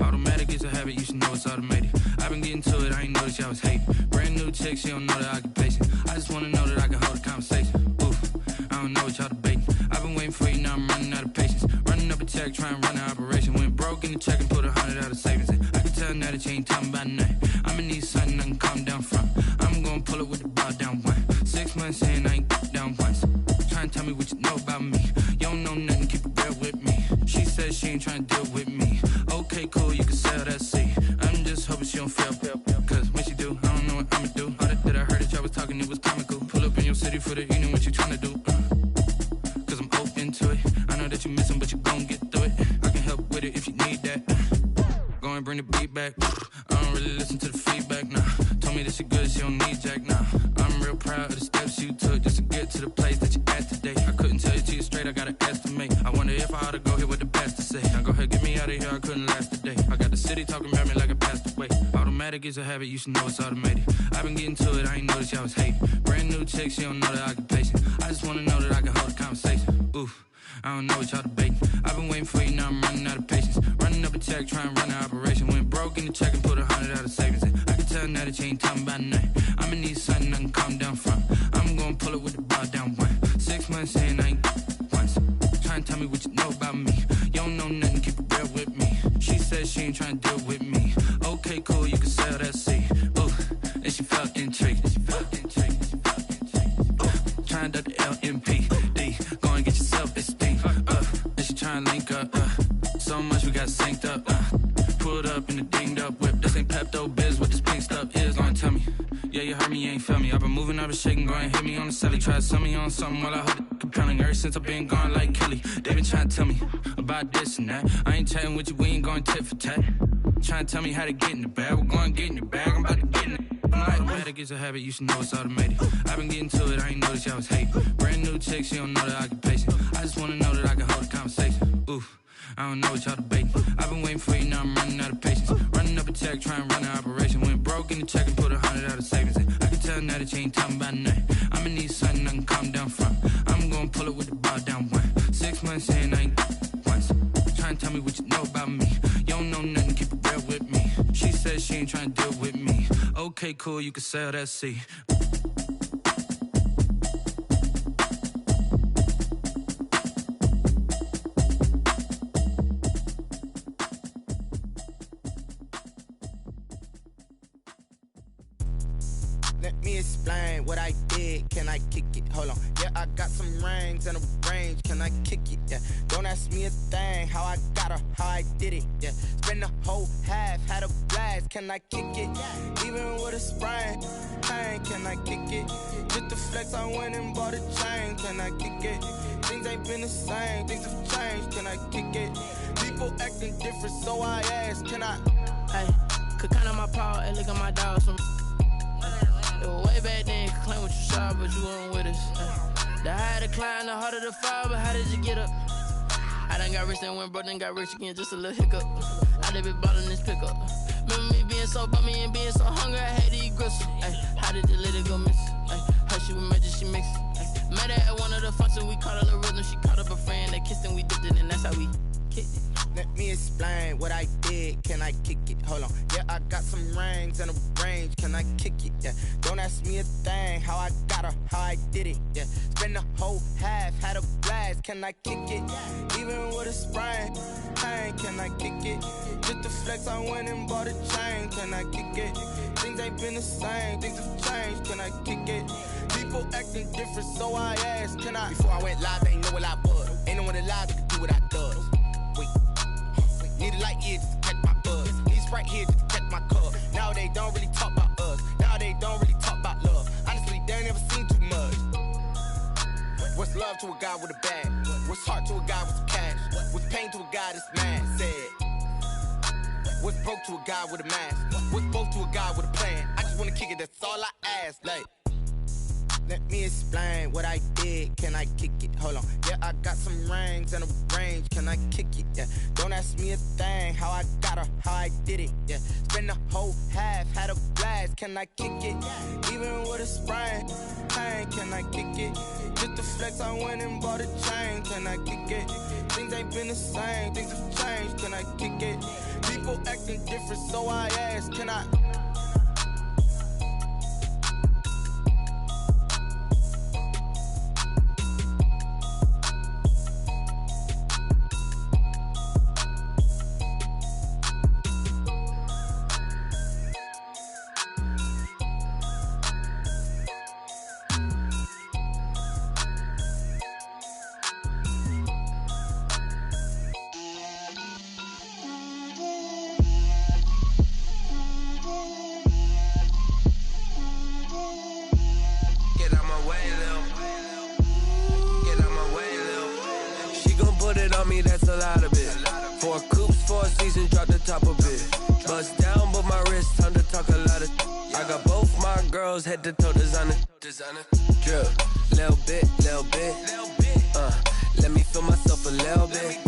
Automatic is a habit, you should know it's automated. I've been getting to it, I ain't noticed y'all was hating. Brand new chick, she don't know the occupation. I just wanna know that I can hold a conversation. Oof, I don't know what y'all debating. I've been waiting for you, now I'm running out of patience. Running up a check, trying to run an operation. Went broke in the check and put 100 out of savings in. I can tell now that you ain't talking about nothing. I'ma need something I can calm down from. I'm gonna pull it with the bar down one. 6 months in, I ain't down once. Trying to tell me what you know about me. You don't know nothing, keep it real with me. She says she ain't trying to deal with me. Okay, cool, you can sell that seat. I'm just hoping she don't fail. Cause when she do, I don't know what I'ma do. All that I heard that y'all was talking, it was comical. Pull up in your city for the evening, what you tryna do? Cause I'm open to it. I know that you missing, but you gon' get through it. I can help with it if you need that. Go and bring the beat back. I don't really listen to the feedback, nah. Told me that she good, she don't need jack, nah. I'm real proud of the steps you took just to get to the place that you at today. I couldn't tell you to you straight, I gotta estimate. I wonder if I ought to go here with the best to say. Now go ahead, get me out of here, I couldn't last today. I got the city talking about me like I passed away. Automatic is a habit, you should know it's automated. I've been getting to it, I ain't noticed y'all was hating. Brand new chick, she don't know the occupation. I just wanna know that I can hold a conversation. Oof, I don't know what y'all debating. I've been waiting for you, now I'm running out of patience. Running up a check, trying to run an operation. Went broke in the check and put 100 out of savings in. I can tell now that you ain't talking about nothing. I'ma need something I can calm down from. I'm gonna pull it with the bar down one. 6 months in, I ain't once. Trying to tell me what you know about me. You don't know nothing, keep it real with me. She says she ain't trying to deal with me. Okay, cool, you can sell that seat. Ooh, and she felt intrigued. Trying to duck the LMPD. Go and get your self-esteem. And she trying to link up. So much we got synced up. Pulled up in the dinged up whip. This ain't Pepto-Biz, what this pink stuff is. Gonna tell me. Yeah, you heard me, you ain't feel me. I've been moving moving, I've been shaking, going hit me on the celly. Try to sell me on something while I hold it compelling. Ever since I've been gone like Kelly, they been trying to tell me about this and that. I ain't chatting with you, we ain't going tit for tat. Trying to tell me how to get in the bag, we're going to get in your bag, I'm about to get in it. I'm like, bad, it gets a habit, you should know it's automated. I've been getting to it, I ain't noticed y'all was hating. Brand new chick, she don't know that I can pace it. I just wanna know that I can hold a conversation. Oof, I don't know what y'all debating. I've been waiting for you, now I'm running out of patience. Running up a check, trying to run an operation. Went broke in the check and put 100 out of savings in. I can tell now that you ain't talking about nothing. I'ma need something I can calm down from. I'm gonna pull it with the ball down one. 6 months in, I ain't once. Trying to tell me what you know about me. You don't know nothing, keep it real with me. She said she ain't trying to deal with me. Okay, cool, you can sell that seat. Let me explain what I did. Can I kick it? Hold on. Yeah, I got some rings and a range. Can I kick it? Yeah. Don't ask me a thing. How I got her, how I did it. Yeah. Spend the whole half, had a blast. Can I kick it? Even with a sprain. Pain, can I kick it? Just the flex, I went and bought a chain. Can I kick it? Things ain't been the same. Things have changed. Can I kick it? People acting different, so I asked. Can I? Hey, could count on my paw and look at my dogs from. It was way back then, could claim what you saw, but you weren't with us. The higher the climb, the harder the fall, but how did you get up? I done got rich and went broke, then got rich again, just a little hiccup. I done been ballin' this pickup. Remember me being so bummy and being so hungry, I had to eat gristle. How did the lady go miss? How she was magic, she mixed. Met her at one of the functions, we caught her the rhythm, she caught up a friend, they kissed and we dipped it, and that's how we kicked it. Let me explain what I did. Can I kick it? Hold on. Yeah, I got some rings and a range. Can I kick it? Yeah. Don't ask me a thing. How I got her, how I did it. Yeah. Spend the whole half, had a blast. Can I kick it? Even with a sprain. Pain, can I kick it? Just the flex, I went and bought a chain. Can I kick it? Things ain't been the same. Things have changed. Can I kick it? People acting different, so I asked. Can I? Before I went live, they ain't know what I was. Ain't no one alive that could do what I does. Need a light here just to catch my buzz. Need Sprite here just to catch my cup. Now they don't really talk about us. Now they don't really talk about love. Honestly, they ain't never seen too much. What's love to a guy with a bag? What's heart to a guy with some cash? What's pain to a guy that's mad? Said. What's broke to a guy with a mask? What's both to a guy with a plan? I just wanna kick it, that's all I ask. Like, let me explain what I did. Can I kick it? Hold on. Yeah, I got some rings and a range. Can I kick it? Yeah. Don't ask me a thing. How I got her, how I did it. Yeah. Spend the whole half, had a blast. Can I kick it? Even with a sprain. Pain, can I kick it? Just the flex, I went and bought a chain. Can I kick it? Things ain't been the same. Things have changed. Can I kick it? People acting different, so I asked. Can I? That's a lot of it. 4 coops, 4 seasons, drop the top of it. Bust down, but my wrist, time to talk a lot of. I got both my girls head to toe designer. Drip, little bit. Let me feel myself a little bit.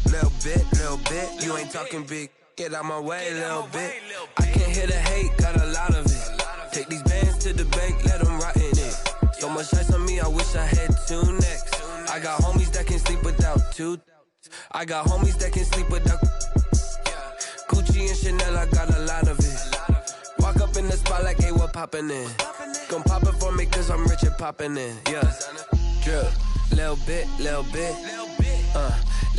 Little bit. You ain't talking big. Get out my way, little bit. I can't hear the hate, got a lot of it. Take these bands to the bank, let them rot in it. So much ice on me, I wish I had 2 necks. I got homies that can sleep without 2. I got homies that can sleep without Gucci and Chanel, I got a lot of it. Walk up in the spot like, hey, what poppin' in? Gon' pop it for me cause I'm rich and poppin' in. Yeah, drip, little bit.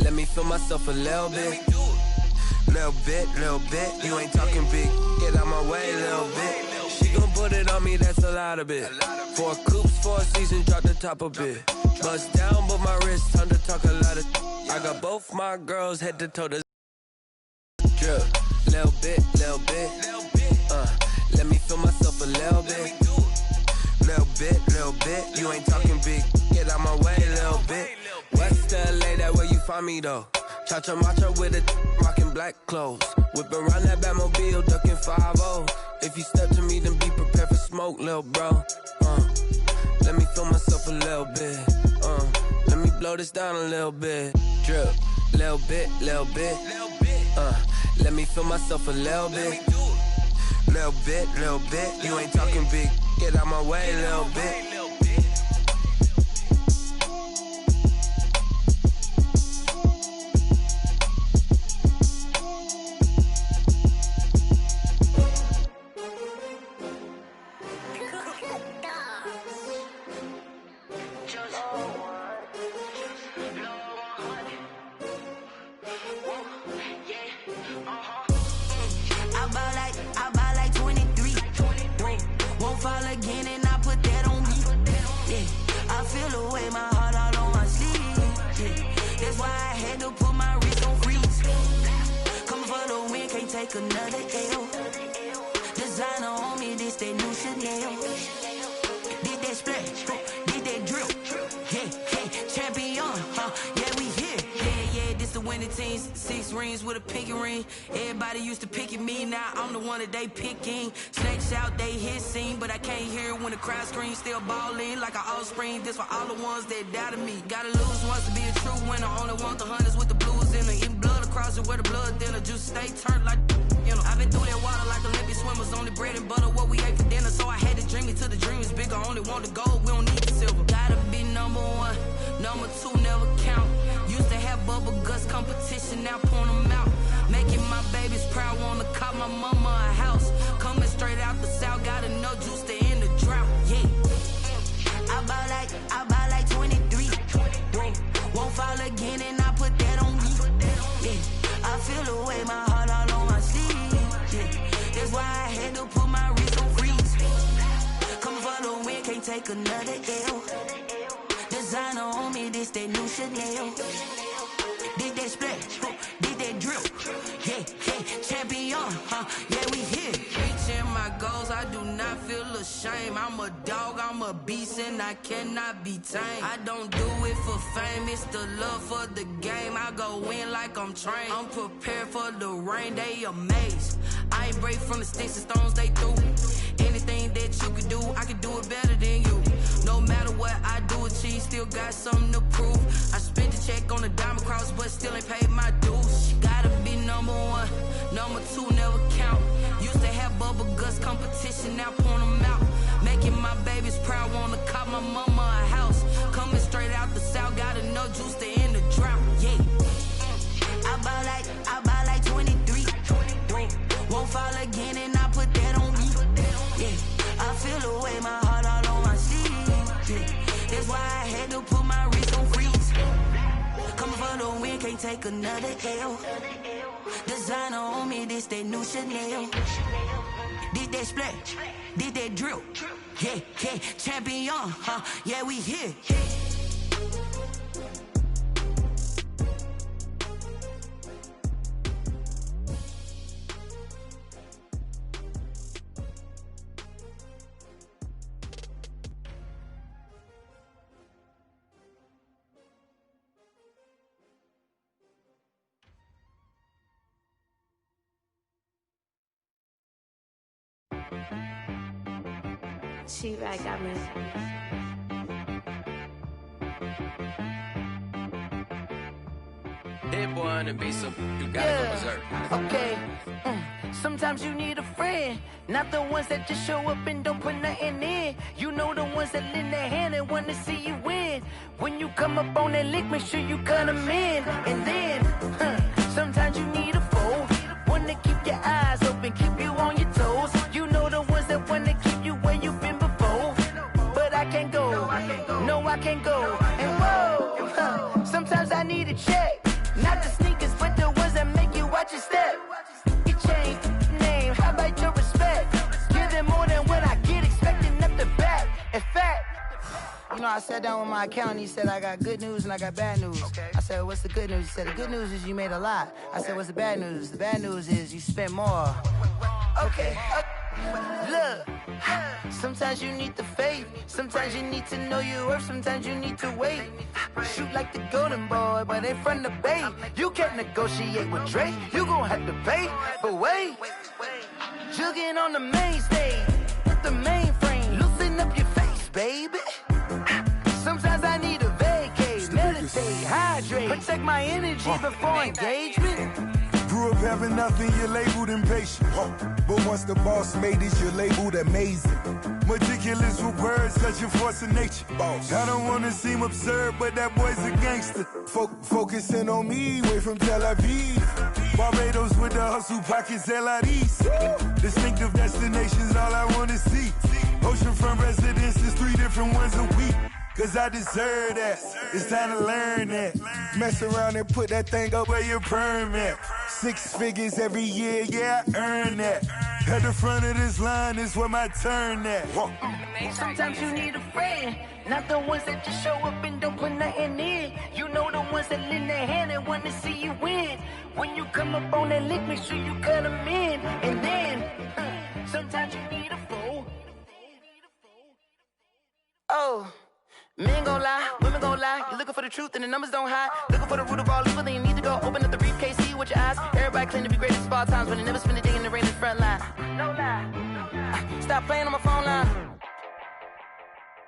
Let me feel myself a little bit. Little bit. You ain't talking big, get out my way, little bit. She gon' put it on me, that's a lot of it. 4 coops, 4 seasons, drop the top of it. Bust down, but my wrist, time to talk a lot of. I got both my girls head to toe. Drip, little bit. Let me feel myself a little bit. me though. Cha-cha matcha with a rockin' black clothes. Whip around that Batmobile, ducking 5-0. If you step to me, then be prepared for smoke, lil' bro. Let me feel myself a little bit. Let me blow this down a little bit. Drip, little bit, little bit. Let me feel myself a little bit. Little bit, little bit. You ain't talking big. Get out my way, little bit. Another L. Designer on me, this that new Chanel. Did that splash, did that drill. Yeah, champion, yeah, we here. Yeah, this the winning team. 6 rings with a pinky ring. Everybody used to pick at me, now I'm the one that they picking. Snakes out, they hit scene, but I can't hear when the crowd screams. Still balling like an offspring. This for all the ones that doubted me. Gotta lose once to be a true winner. Only want the hunters with the blues in it. Eating blood across it where the blood thinner. Just stay turned like, you know. I've been through that water like Olympic swimmers. Only bread and butter, what we ate for dinner. So I had to dream it till the dream is bigger. Only want the gold, we don't need the silver. Gotta be number 1, number 2 never count. Used to have bubble guts competition, now point them out. Making my babies proud, wanna cop my mama a house. Coming straight out the south, got enough juice to end the drought. Yeah, I buy like 23. Won't fall again, and I put that on me. Yeah, I feel the way, my heart all on my sleeve. Yeah, that's why I had to put my wrist on freeze. Come for the win, can't take another L. Designer on me, this that new Chanel. Did that splash, did that drill. Yeah, champion, yeah, we here. Reaching my goals, I do not feel ashamed. I'm a dog, I'm a beast, and I cannot be tamed. I don't do it for fame, it's the love for the game. I go in like I'm trained. I'm prepared for the rain, they amazed. I ain't break from the sticks and stones they threw. Anything that you could do, I could do it better than you. No matter what I do, achieve, still got something to prove. I spent the check on the diamond cross, but still ain't paid my dues. Gotta be number 1, number 2 never count. Used to have bubble guts competition, now point them out. Making my babies proud, wanna cop my mama a house. Coming straight out the south, got enough juice to end the drought. Yeah, I buy like 23. Won't fall again, and I put that on me. Yeah, I feel the way, my heart all on my sleeve. Yeah, that's why I had to put my wrist on freeze. Coming for the win, can't take another L. Designer on me, this that new Chanel. Did that splash, did that drill. Yeah, champion, yeah, we here. She-Rag got me. Hit boy on the beat, so you gotta go berserk. Okay. Sometimes you need a friend, not the ones that just show up and don't put nothing in. You know the ones that lend their hand and want to see you win. When you come up on that lick, make sure you cut them in. And then, sometimes you need a foe, one to keep your eyes open, keep you on your toes. You know the ones that want to keep you where you've been before. But I can't go, no I can't go. And whoa, sometimes I need a check. Not the sneakers, but the ones that make you watch your step. You change name, how about your respect? Give them more than what I get, expecting up the back. In fact, you know, I sat down with my accountant, he said I got good news and I got bad news. Okay. I said, what's the good news? He said, the good news is you made a lot. I said, what's the bad news? The bad news is you spent more. Okay. Look, sometimes you need the faith. Sometimes you need to know your worth. Sometimes you need to wait. Shoot like the golden boy, but ain't from the bay. You can't negotiate with Drake. You gon' have to pay. But wait, jugging on the main stage with the mainframe. Loosen up your face, baby. Sometimes I need a vacate, meditate, hydrate, protect my energy before engagement. Grew up having nothing, you're labeled impatient. But once the boss made it, you're labeled amazing. Meticulous with words, such a force of nature. I don't wanna seem absurd, but that boy's a gangster. Focusing on me, way from Tel Aviv. Barbados with the hustle pockets, LIDs. Distinctive destinations, all I wanna see. Oceanfront residences, 3 different ones a week. Cause I deserve that, it's time to learn that. Mess around and put that thing up where your permit. 6 figures every year, yeah, I earn that. At the front of this line is where my turn at. Sometimes you need a friend, not the ones that just show up and don't put nothing in. You know the ones that lend their hand and want to see you win. When you come up on that lick, make sure you cut them in. And then, sometimes you need a fool. Oh. Men gon' lie, women gon' lie. You're looking for the truth and the numbers don't hide. Looking for the root of all evil, then you need to go open up the briefcase, see with your eyes. Everybody claim to be great at all times, but they never spend a day in the rain in the front line. No lie, stop playing on my phone line.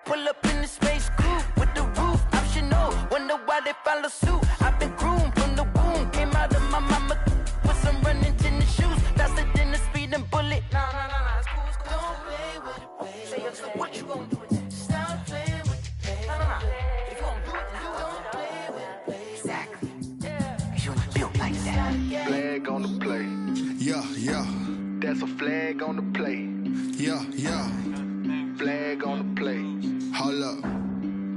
Pull up in the space coupe with the roof optional. Wonder why they follow suit. I've been groomed from the womb, came out of my mama with some running tennis shoes, faster than the speeding bullet. No, it's cool, it's cool. Don't play with it, baby. Say what you gon' do? Stop playing. Flag on the play. Yeah. That's a flag on the play. Yeah. Flag on the play. Hold up.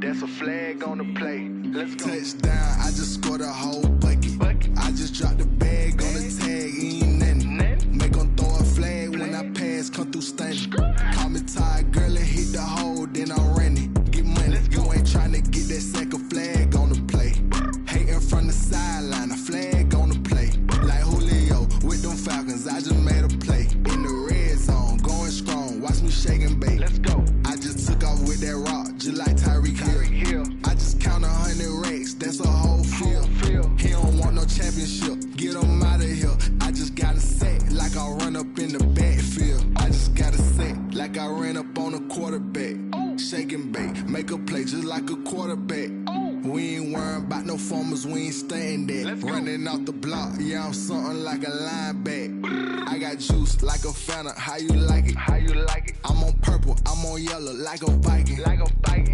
That's a flag on the play. Let's go. Touchdown, I just scored a whole bucket. I just dropped the bag on the tag, ain't nothing. Make 'em throw a flag when I pass, come through stunning. Call me tired, girl, and hit the hole, then I'm running. Get money, you ain't tryna get that second flag on the play. Hating from the sideline, a flag on the play. Like Julio with them Falcons, I just made a play. In the red zone, going strong, watch me shake and bake. Let's go. I just took off with that rock, just like Tyreek Hill. I just count 100 racks, that's a whole field. He don't want no championship, get him out of here. I just got a set, like I run up in the backfield. I just got a set, like I ran up on a quarterback. Shake and bake, make a play just like a quarterback. We ain't worrying about no formers, we ain't staying there. Running off the block, yeah, I'm something like a linebacker. I got juice like a Fanta, how you like it? I'm on purple, I'm on yellow, like a Viking.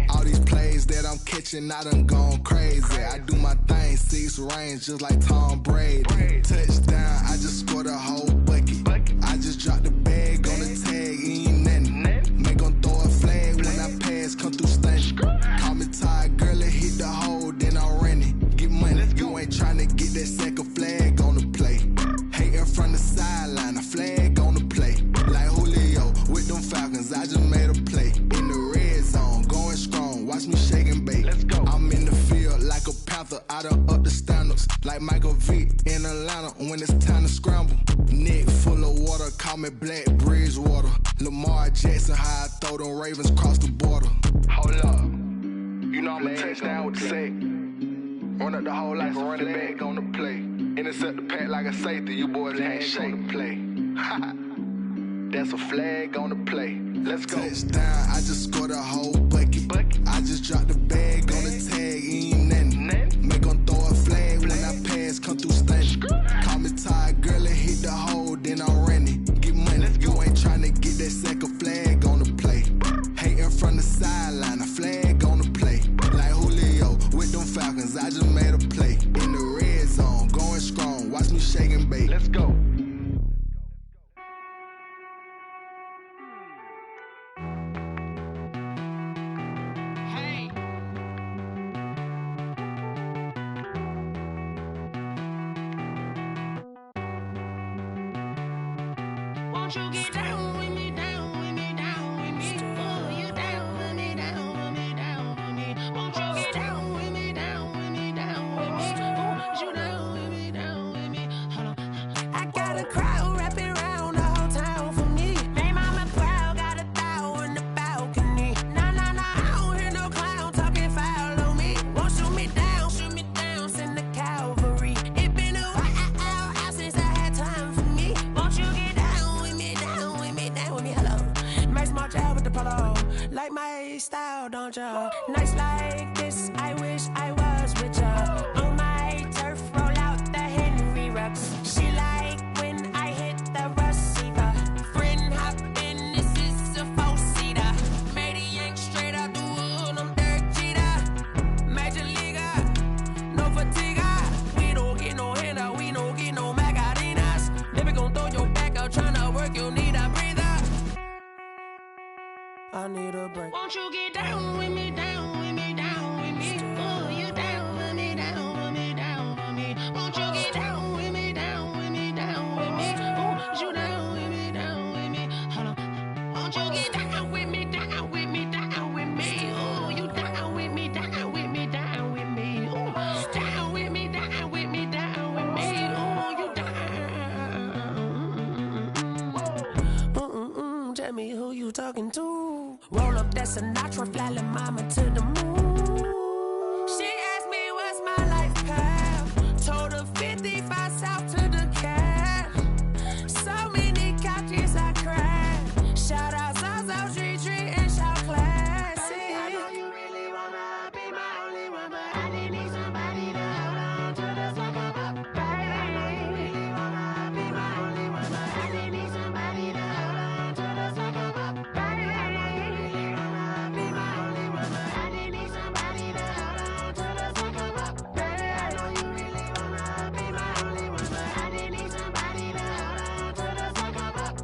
All these plays that I'm catching, I done gone crazy. I do my thing, 6 range, just like Tom Brady. Touchdown, I just scored a whole bucket. I just dropped the bag on the tag, ain't nothing. Make 'em throw a flag when I pass, come through stunning. Call me tired, girl, and hit the hole, then I'm running. Get money, you ain't tryna get that second flag on the play. Hating from the sideline, a flag on the play. Like Julio with them Falcons, I just made a play. In the red zone, going strong, watch me shake and bake. Let's go. I'm in the field like a Panther, I done up the standards. Like Michael Vick in Atlanta when it's time to scramble. Neck full of water, call me Black Bridgewater. Lamar Jackson, how I throw them Ravens cross the border. Hold up. You know I'm a touchdown with the sack. Run up the whole like a running back on the play. Intercept the pack like a safety, you boys can't shake the play. That's a flag on the play. Let's go. Touchdown, I just scored a whole bucket. I just dropped the bag on the tag, ain't nothing. Make 'em throw a flag when I pass, come through stunning. Call me tired, girl, and hit the hole, then I'm running. Get money, you ain't tryna get that second flag on the play. Hating from the sideline, a flag on the play. Like Julio with them Falcons, I just made a play. In the red zone, going strong, watch me shake and bake. Let's go. Won't you get down with me, down with me, down with me? Oh, you down with me, down with me, down with me. Won't you get down with me, down with me, down with me? Oh, you down with me, down with me. Hold on. I got a crowd wrapping around the whole town for me. They mama proud, polo. Like my style, don't ya? Nights like this, I wish I was with ya. On my turf, roll out the Henry rocks. She like when I hit the receiver. Friend hop in, this is a four-seater. Made a yank straight out the wood, I'm Derek Jeter. Major leaguer, no fatigue. We don't get no handout, we don't get no Macarinas. Never gon' throw your back out, tryna work, you need a breather. I need a break. Won't you get down with me, down with me, down with me? Oh, you down with me, down with me, down with me. Won't you get down with me, down with me, down with me? Oh, you down with me, down with me? Hold on. Won't you get down with me, down with me, down with me? Oh, you down with me, down with me, down with me? Oh, down with me, down with me, down with me? Oh, you down. Tell me who you talking to. Roll up that Sinatra, fly la mama to the moon. She asked me what's my life path. Told her 55 south to the cab. So many couches I cried. Shout out South Street and shout classy. I know you really wanna be my only one, but I didn't need somebody to hold on to the second up. Baby, I know you really wanna be my only one, but I didn't need somebody to hold on to the second up. Baby, I know you really wanna be my only one, but I didn't need somebody to hold on to the second up. Baby, I know you really wanna be my only one, but I didn't need somebody to hold on to the second up.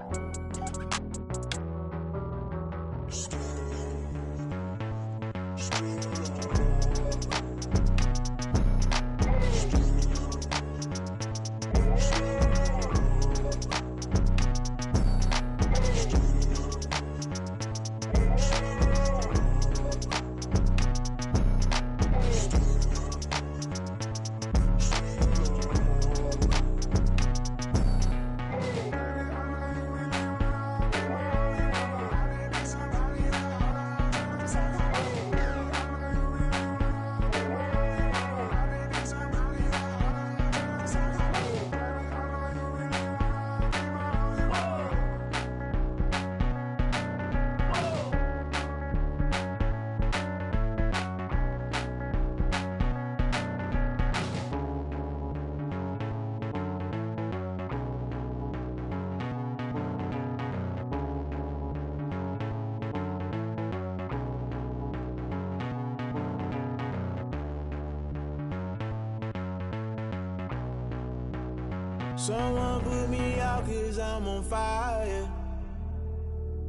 Someone put me out 'cause I'm on fire.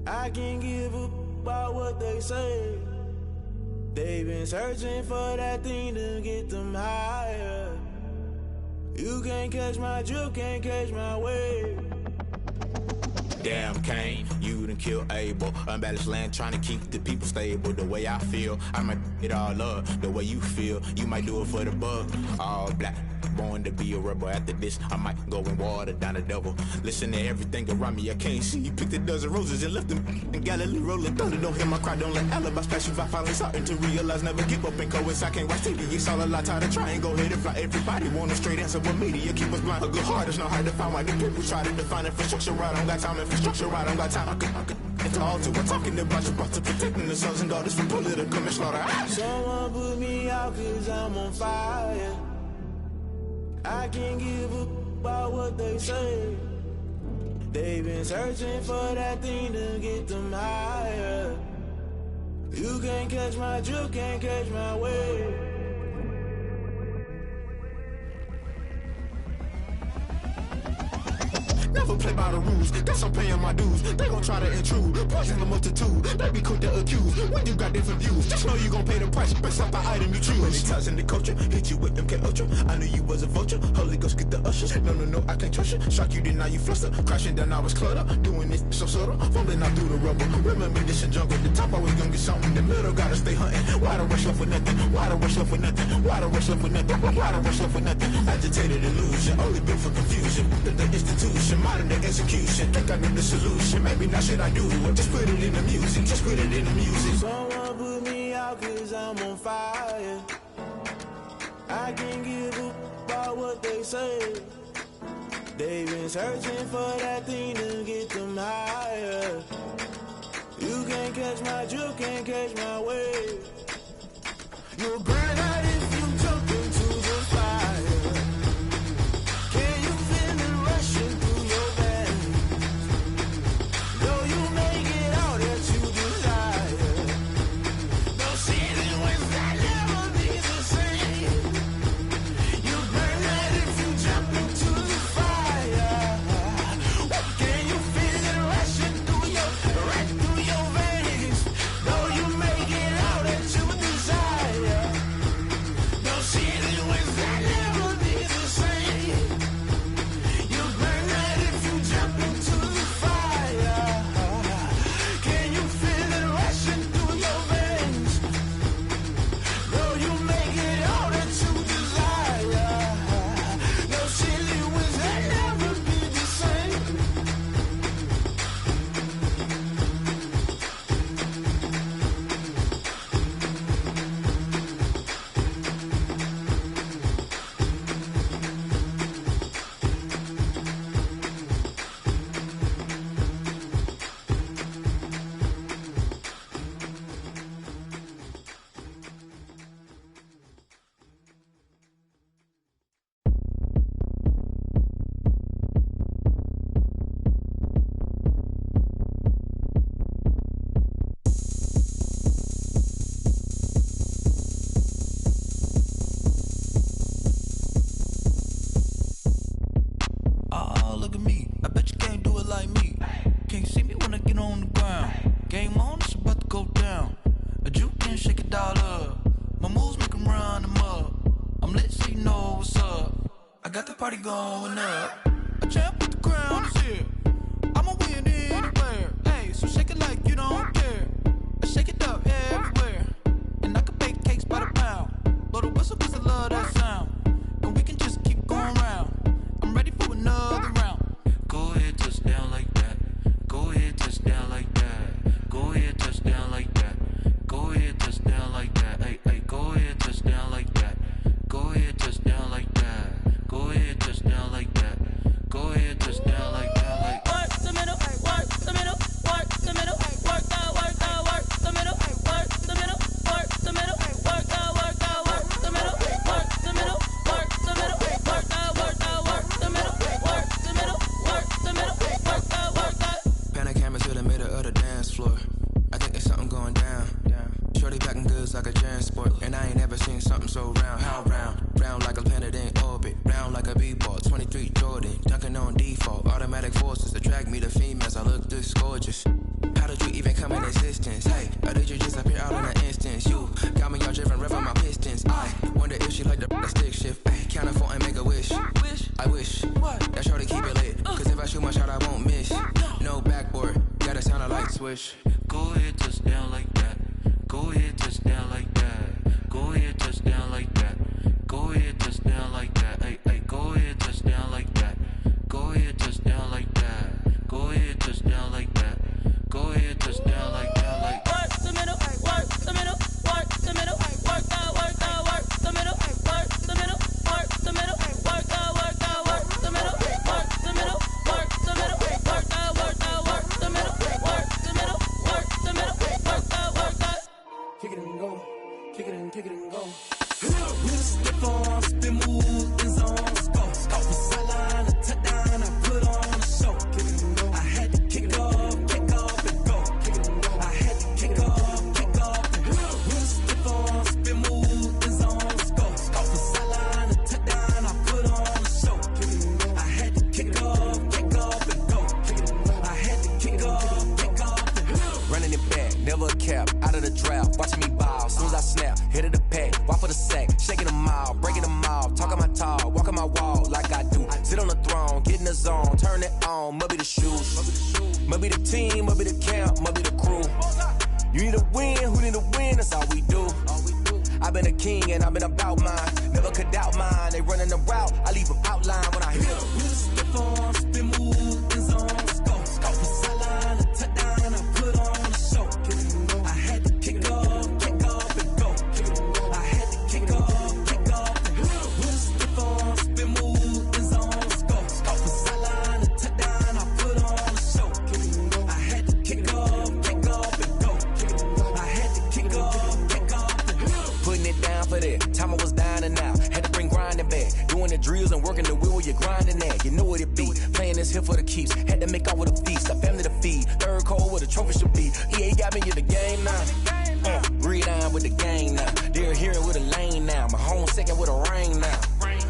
I can't give a about what they say. They've been searching for that thing to get them higher. You can't catch my drift, can't catch my wave. Damn, Kane, you done killed Abel. Unbalanced land, trying to keep the people stable. The way I feel, I might it all up. The way you feel, you might do it for the buck. All black, born to be a rebel. After this, I might go and water down the devil. Listen to everything around me, I can't see. You picked a dozen roses and left them in Galilee rolling thunder. Don't hear my cry, don't let alibis pass you by. Finally starting to realize, never give up and coast. I can't watch TV, it's all a lot. Tired of trying, go ahead and fly. Everybody want a straight answer, but media keep us blind. A good heart is not hard to find. Why the people try to define infrastructure right? I don't got time, infrastructure right, I don't got time. I could into all to we're talking about you, about to protecting the sons and daughters from political manslaughter. Someone put me out 'cause I'm on fire. I can't give a about what they say. They've been searching for that thing to get them higher. You can't catch my drift, can't catch my wave. Never play by the rules, guess I'm paying my dues. They gon' try to intrude, poison the multitude. They be quick to accuse, when you got different views. Just know you gon' pay the price, based off the item you choose. Many times in the culture, hit you with MK Ultra. I knew you was a vulture, Holy Ghost get the ushers. No, I can't trust you. Shock you, then now you fluster. Crashing down, I was cluttered. Doing this so subtle, falling out through the rubble. Remember this in jungle, the top always gonna get something. The middle gotta stay hunting. Why the rush left with nothing? Why the rush left with nothing? Why the rush left with nothing? Why the rush left with nothing? Agitated illusion, only built for confusion. The institution, modern day execution. Think I know the solution. Maybe not should I do it? Just put it in the music. Just put it in the music. Someone put me out 'cause I'm on fire. I can't give a about what they say. They've been searching for that thing to get them higher. You can't catch can't catch my wave. You'll burn out if you jump into the fire. Can you feel it rushing through your veins? Though you make it all that you desire, no ceiling when that never be the same. You burn out if you jump into the fire. Can you feel it rushing through your veins? Though you make it all that you desire, no ceiling when that never be the same. You burn out if you jump into the fire. Can you feel it rushing through your veins? Though you make it all that you desire, no ceiling when that never be the same. Oh, look at me. I bet you can't do it like me. Can't see me when I get on the ground. Game on, it's about to go down. A juke can shake it all up. My moves make 'em run them up. I'm lit so you know what's up. I got the party going up. A champ with the crown is here. I'ma win anywhere. Hey, so shake it like you don't care. I shake it up everywhere. And I can bake cakes by the pound. Blow the whistle 'cause I love that sound. And we can just keep going round. I'm ready for another round. Go ahead, touch down like that. Go ahead, touch down like that. Go ahead, touch down like that. Go ahead, touch down like that. Hey, hey, go ahead, touch down like that. Go ahead, touch down like that. Go ahead, touch down like that. Go ahead, touch down like that. Like Work the middle, work the middle, work the middle, work the middle, work the middle, work the middle, work the middle, work the middle, work the middle, work the middle, work the middle, work the middle, work the. Pan the camera to the middle of the dance floor. I think there's something going down. Shorty packing goods like a transport, and I ain't never seen something so round. How round? Round like a planet in orbit, round like a b-ball. 23 Jordan, dunking on default. Automatic forces attract me to females. I look this gorgeous. How did you even come in existence? Hey, or did you just appear out in an instance? You got me all driven, revving my pistons. I wonder if she like the stick shift. Hey, count it 4 and make a wish. I wish that shorty keep it lit. 'Cause if I shoot my shot, I won't miss. No backboard, gotta sound a light switch. go ahead, touch down like that. Go ahead, touch down like that. Go ahead, touch down like that. Go ahead, touch down like that. Hey, hey, go ahead, touch down like that. Go ahead, touch down like that. Go ahead, touch down like that. Go ahead, touch down like that. Like work the middle, work the middle, work the middle, work the middle, work the middle, work the middle, work the middle, work the middle, work the middle, work the middle, work the middle, work the middle, work the middle, work the. Kick it and go, kick it and kick it and go. Step on, spin, move, and zone, go. Off the sideline, a touchdown, I put on a show. I had to kick off and go. I had to kick off and go. Step on, spin, move, and zone, go. Off the sideline, a touchdown, I put on a show. I had to kick off and go. I had to kick off and go. Running it back, never a cap, out of the draft, watching me ball. Soon as I snap, hit of the pack, walk for the sack, shaking them out, breaking them out, talking my talk, walking my wall like I do. Sit on the throne, get in the zone, turn it on, must be the shoes, must be the team, must be the camp, must be the crew. You need to win, who need to win, that's all we do. I've been a king and I've been about mine, never could doubt mine. They running the route, I leave them outline when I hit them. Step on, spin, move, and zone, go. Off the sideline, a touchdown, I put on a show. I had to kick off and go. I had to kick off and go. Step on, spin, move, and zone, go. Off the sideline, a touchdown, I put on a show. I had to kick off and go. I a trophy should be. EA got me in the game now. Breathe down with the gang now. They're here with a lane now. My home second with a ring now.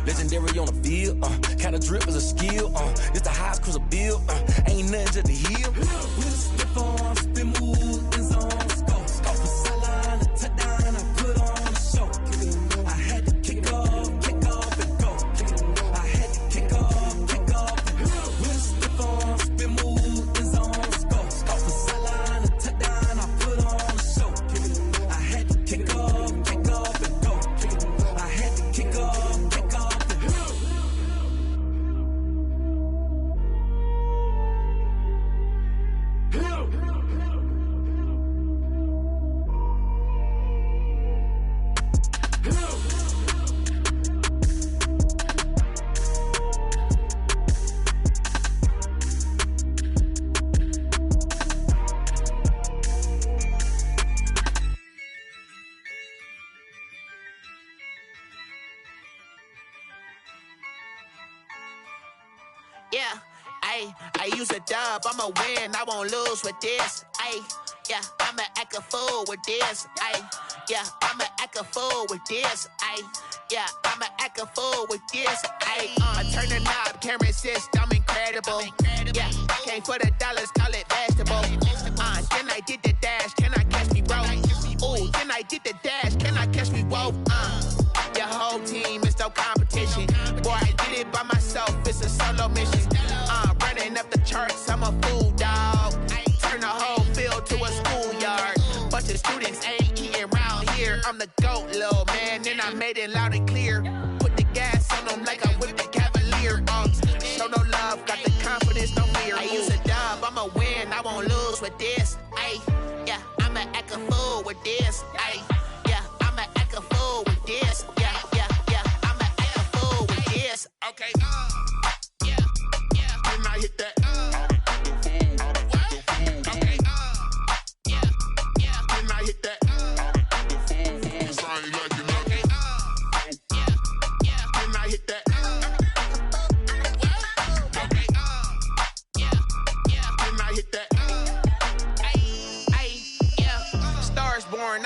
Legendary on the field, kinda drip is a skill, it's the highest cruiser bill, ain't nothing to the hill. We just slip on, spin move, in zone, scope the sideline, a touchdown, I put on a show. I had to kick off and go. I had to kick off and go. We just slip on, spin move, in zone, scope the sideline, a touchdown, I put on a show. I had to kick off and go. I had to kick off. Yeah, I use a dub, I'ma win, I won't lose with this. Yeah, I'ma act a fool with this. Yeah, I'ma act a fool with this. Yeah, I'ma act a fool with this. I turn the knob, camera assist, I'm incredible. Yeah, came for the dollars, call it vegetable. Then I did the dash, can I catch me, bro? Ooh, then I did the dash, can I catch me, whoa? Your whole team is no competition. Boy, I did it by myself, it's a solo mission. Running up the charts, I'm a fool, dog. Turn the whole field to a schoolyard. Bunch of students ain't eating round here. I'm the GOAT, little man, and I made it loud and clear. Put the gas on them like I whipped the Cavalier. Show no love, got the confidence, no fear. I use a dub, I'ma win, I won't lose with this. Yeah, I'ma act a fool with this. Yeah, I'ma act a fool with this. Yeah, I'ma act a fool with this. Okay, yeah, when I hit that.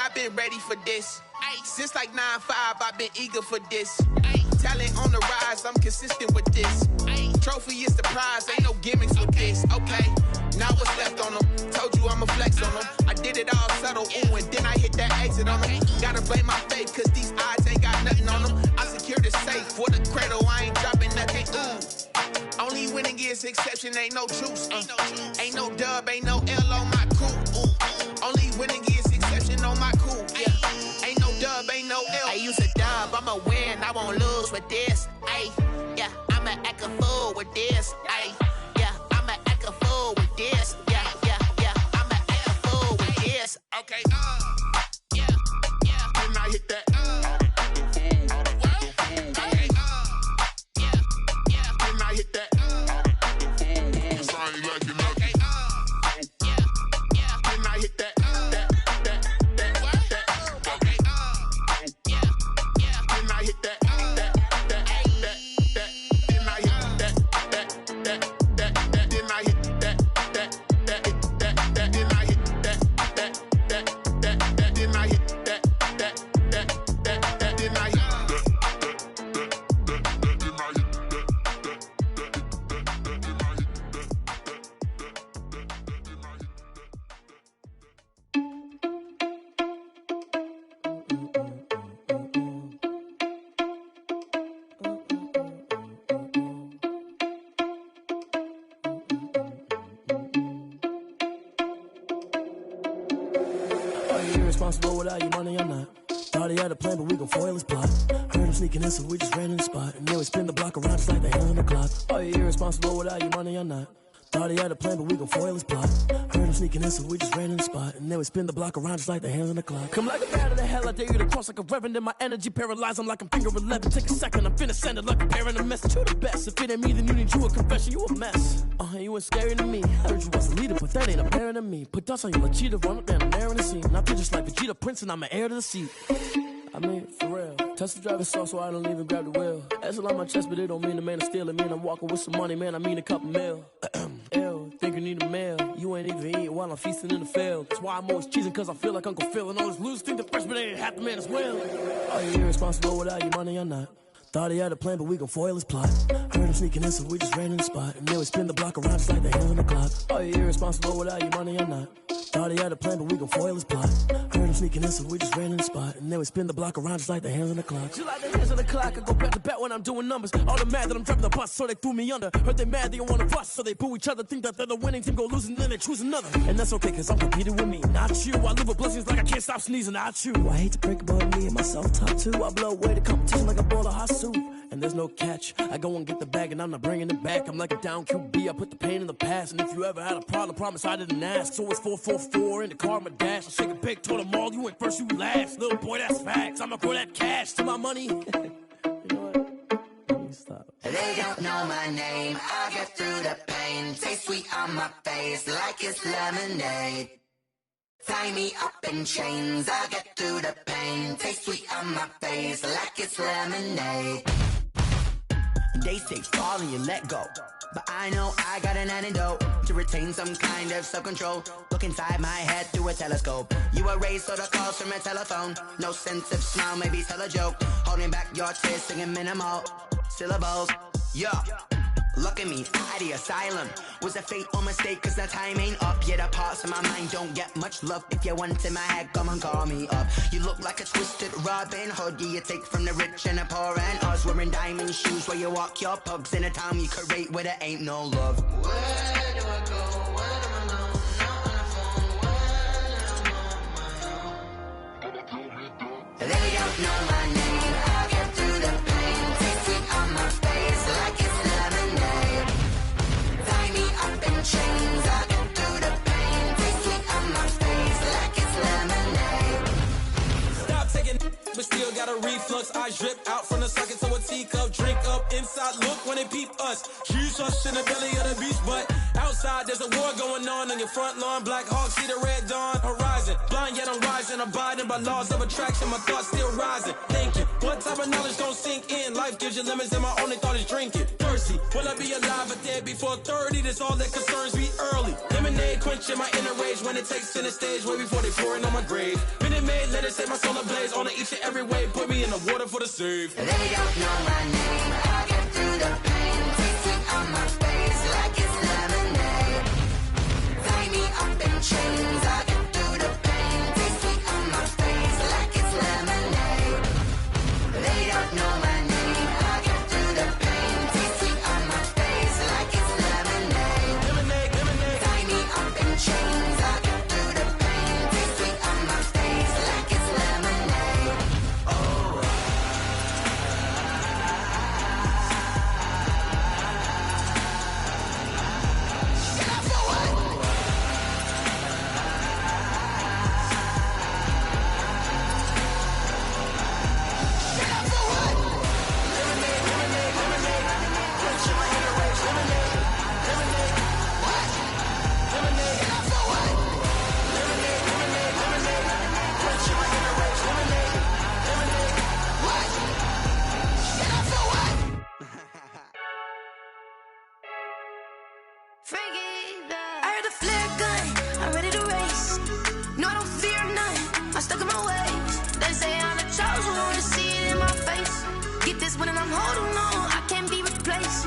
I've been ready for this. Since like 9-5, I've been eager for this. Talent on the rise, I'm consistent with this. Trophy is the prize, ain't no gimmicks with this. Okay, now what's left on them? Told you I'ma flex on them. I did it all subtle, ooh, and then I hit that exit on them. Gotta blame my fate, cause these odds ain't got nothing on them. I secured the safe for the cradle, I ain't dropping nothing, ooh. Only winning is exception, ain't no truce. Ain't no dub, ain't no L on my crew. Only winning is exception on my crew. Yeah, ain't no dub, ain't no L. I use a dub, I'ma win, I won't lose with this. Yeah, I'ma act a fool with this. Yeah, I'ma act a fool with this. Yeah, I'ma act a fool with this. Okay, yeah, when I hit that. Okay, yeah, when I hit that. I ain't liking nothing. Yeah, when I hit that. Irresponsible without your money, I'm not. Thought he had a plan, but we gon' foil his plot. Heard him sneaking in, so we just ran in the spot. And then we spin the block around just like the hand on the clock. Oh, you're irresponsible without your money, I'm not. Thought he had a plan, but we gon' foil his plot. Heard him sneaking in, so we just ran in the spot. And then we spin the block around just like the hands on the clock. Come like a bat of the hell, I dare you to cross like a reverend. In my energy paralyzed, I'm like I'm finger 11. Take a second, I'm finna send it like a parent a message. You the best, if it ain't me, then you need you a confession. You a mess. You ain't scary to me. Heard you was a leader, but that ain't apparent to me. Put dust on you like Cheetah, run up down, I'm there in the scene. Now just like Vegeta Prince, and I'm an heir to the seat. I mean, for real. Touch the driver's soft, so I don't even grab the wheel. That's on my chest, but it don't mean the man is stealing. Mean I'm walking with some money, man. I mean a couple mil. Ew. think you need a meal. You ain't even eating while I'm feasting in the field. That's why I'm always cheesing, cause I feel like Uncle Phil. And all those losers think the freshman ain't half the man as well. Are you irresponsible without your money or not? Thought he had a plan, but we gon' foil his plot. Heard him sneaking in, so we just ran in the spot. And then we spin the block around just like the hands on the clock. Are you irresponsible without your money or not? Thought he had a plan, but we gon' foil his plot. Heard him sneaking in, so we just ran in the spot. And then we spin the block around just like the hands on the clock. Just like the hands on the clock, I go back to back when I'm doing numbers. All the mad that I'm driving the bus, so they threw me under. Heard they mad, they don't wanna bust, so they boo each other. Think that they're the winning team, go losing, then they choose another. And that's okay, cause I'm competing with me, not you. I live with blessings like I can't stop sneezing, not you. I hate to break about me and myself top two. I blow away the competition like a bowl of hot soup. And there's no catch. I go and get the bag and I'm not bringing it back. I'm like a down QB, I put the pain in the past. And if you ever had a problem, promise I didn't ask. So it's 444 in the car, my dash. I shake a big, told them all, you went first, you last. Little boy, that's facts. I'ma grow that cash to my money. You know what? Let me stop. They don't know my name, I get through the pain. Taste sweet on my face like it's lemonade. Tie me up in chains, I get through the pain. Taste sweet on my face like it's lemonade. They say fall and you let go, but I know I got an antidote to retain some kind of self-control. Look inside my head through a telescope. You erase all the calls from a telephone. No sense of smile, maybe tell a joke. Holding back your tears, singing minimal syllables. Yeah, look at me, out of the asylum. Was a fate or mistake, cause the time ain't up. Yet the parts of my mind don't get much love. If you want in my head, come and call me up. You look like a twisted Robin Hood. Yeah, you take from the rich and the poor and us. Wearing diamond shoes where you walk your pugs. In a town you create where there ain't no love. Where do I go? When I'm alone, not on the phone. When I'm on my own. They don't know my name, I get through the pain. Taste sweet on my face like it's lemonade. Tie me up in chains, I get through the pain. Taste sweet on my face like it's lemonade. Stop taking but still got a reflux. Eyes drip out from the socket to a teacup. Drink up inside, look when they peep us. Jesus in the belly of the beast, but outside there's a war going on your front lawn. Black Hawk, see the red dawn horizon. Blind yet I'm rising, abiding by laws of attraction. My thoughts still rising, thinking what type of knowledge don't sink in? Life gives you lemons and my only thought is drinking. Thirsty, will I be alive or dead before 30? That's all that concerns me early. Lemonade quenching my inner rage when it takes center stage way before they pour it on my grave. Minute Maid, let it set my soul ablaze on each and every way. Put me in the water for the save. They don't know my name, I get through the pain. Taste sweet on my face like it's lemonade. Tie me up in chains, I get through the pain. Taste sweet on my face like it's lemonade. They don't know my name, I get through the pain. Taste sweet on my face like it's lemonade. Lemonade, lemonade. Tie me up in chains, I get through the pain. Taste sweet on my face like it's lemonade. Oh. I heard the flare gun, I'm ready to race. No, I don't fear none, I'm stuck in my ways. They say I'm the chosen one, to see it in my face. Get this one and I'm holding on, I can't be replaced.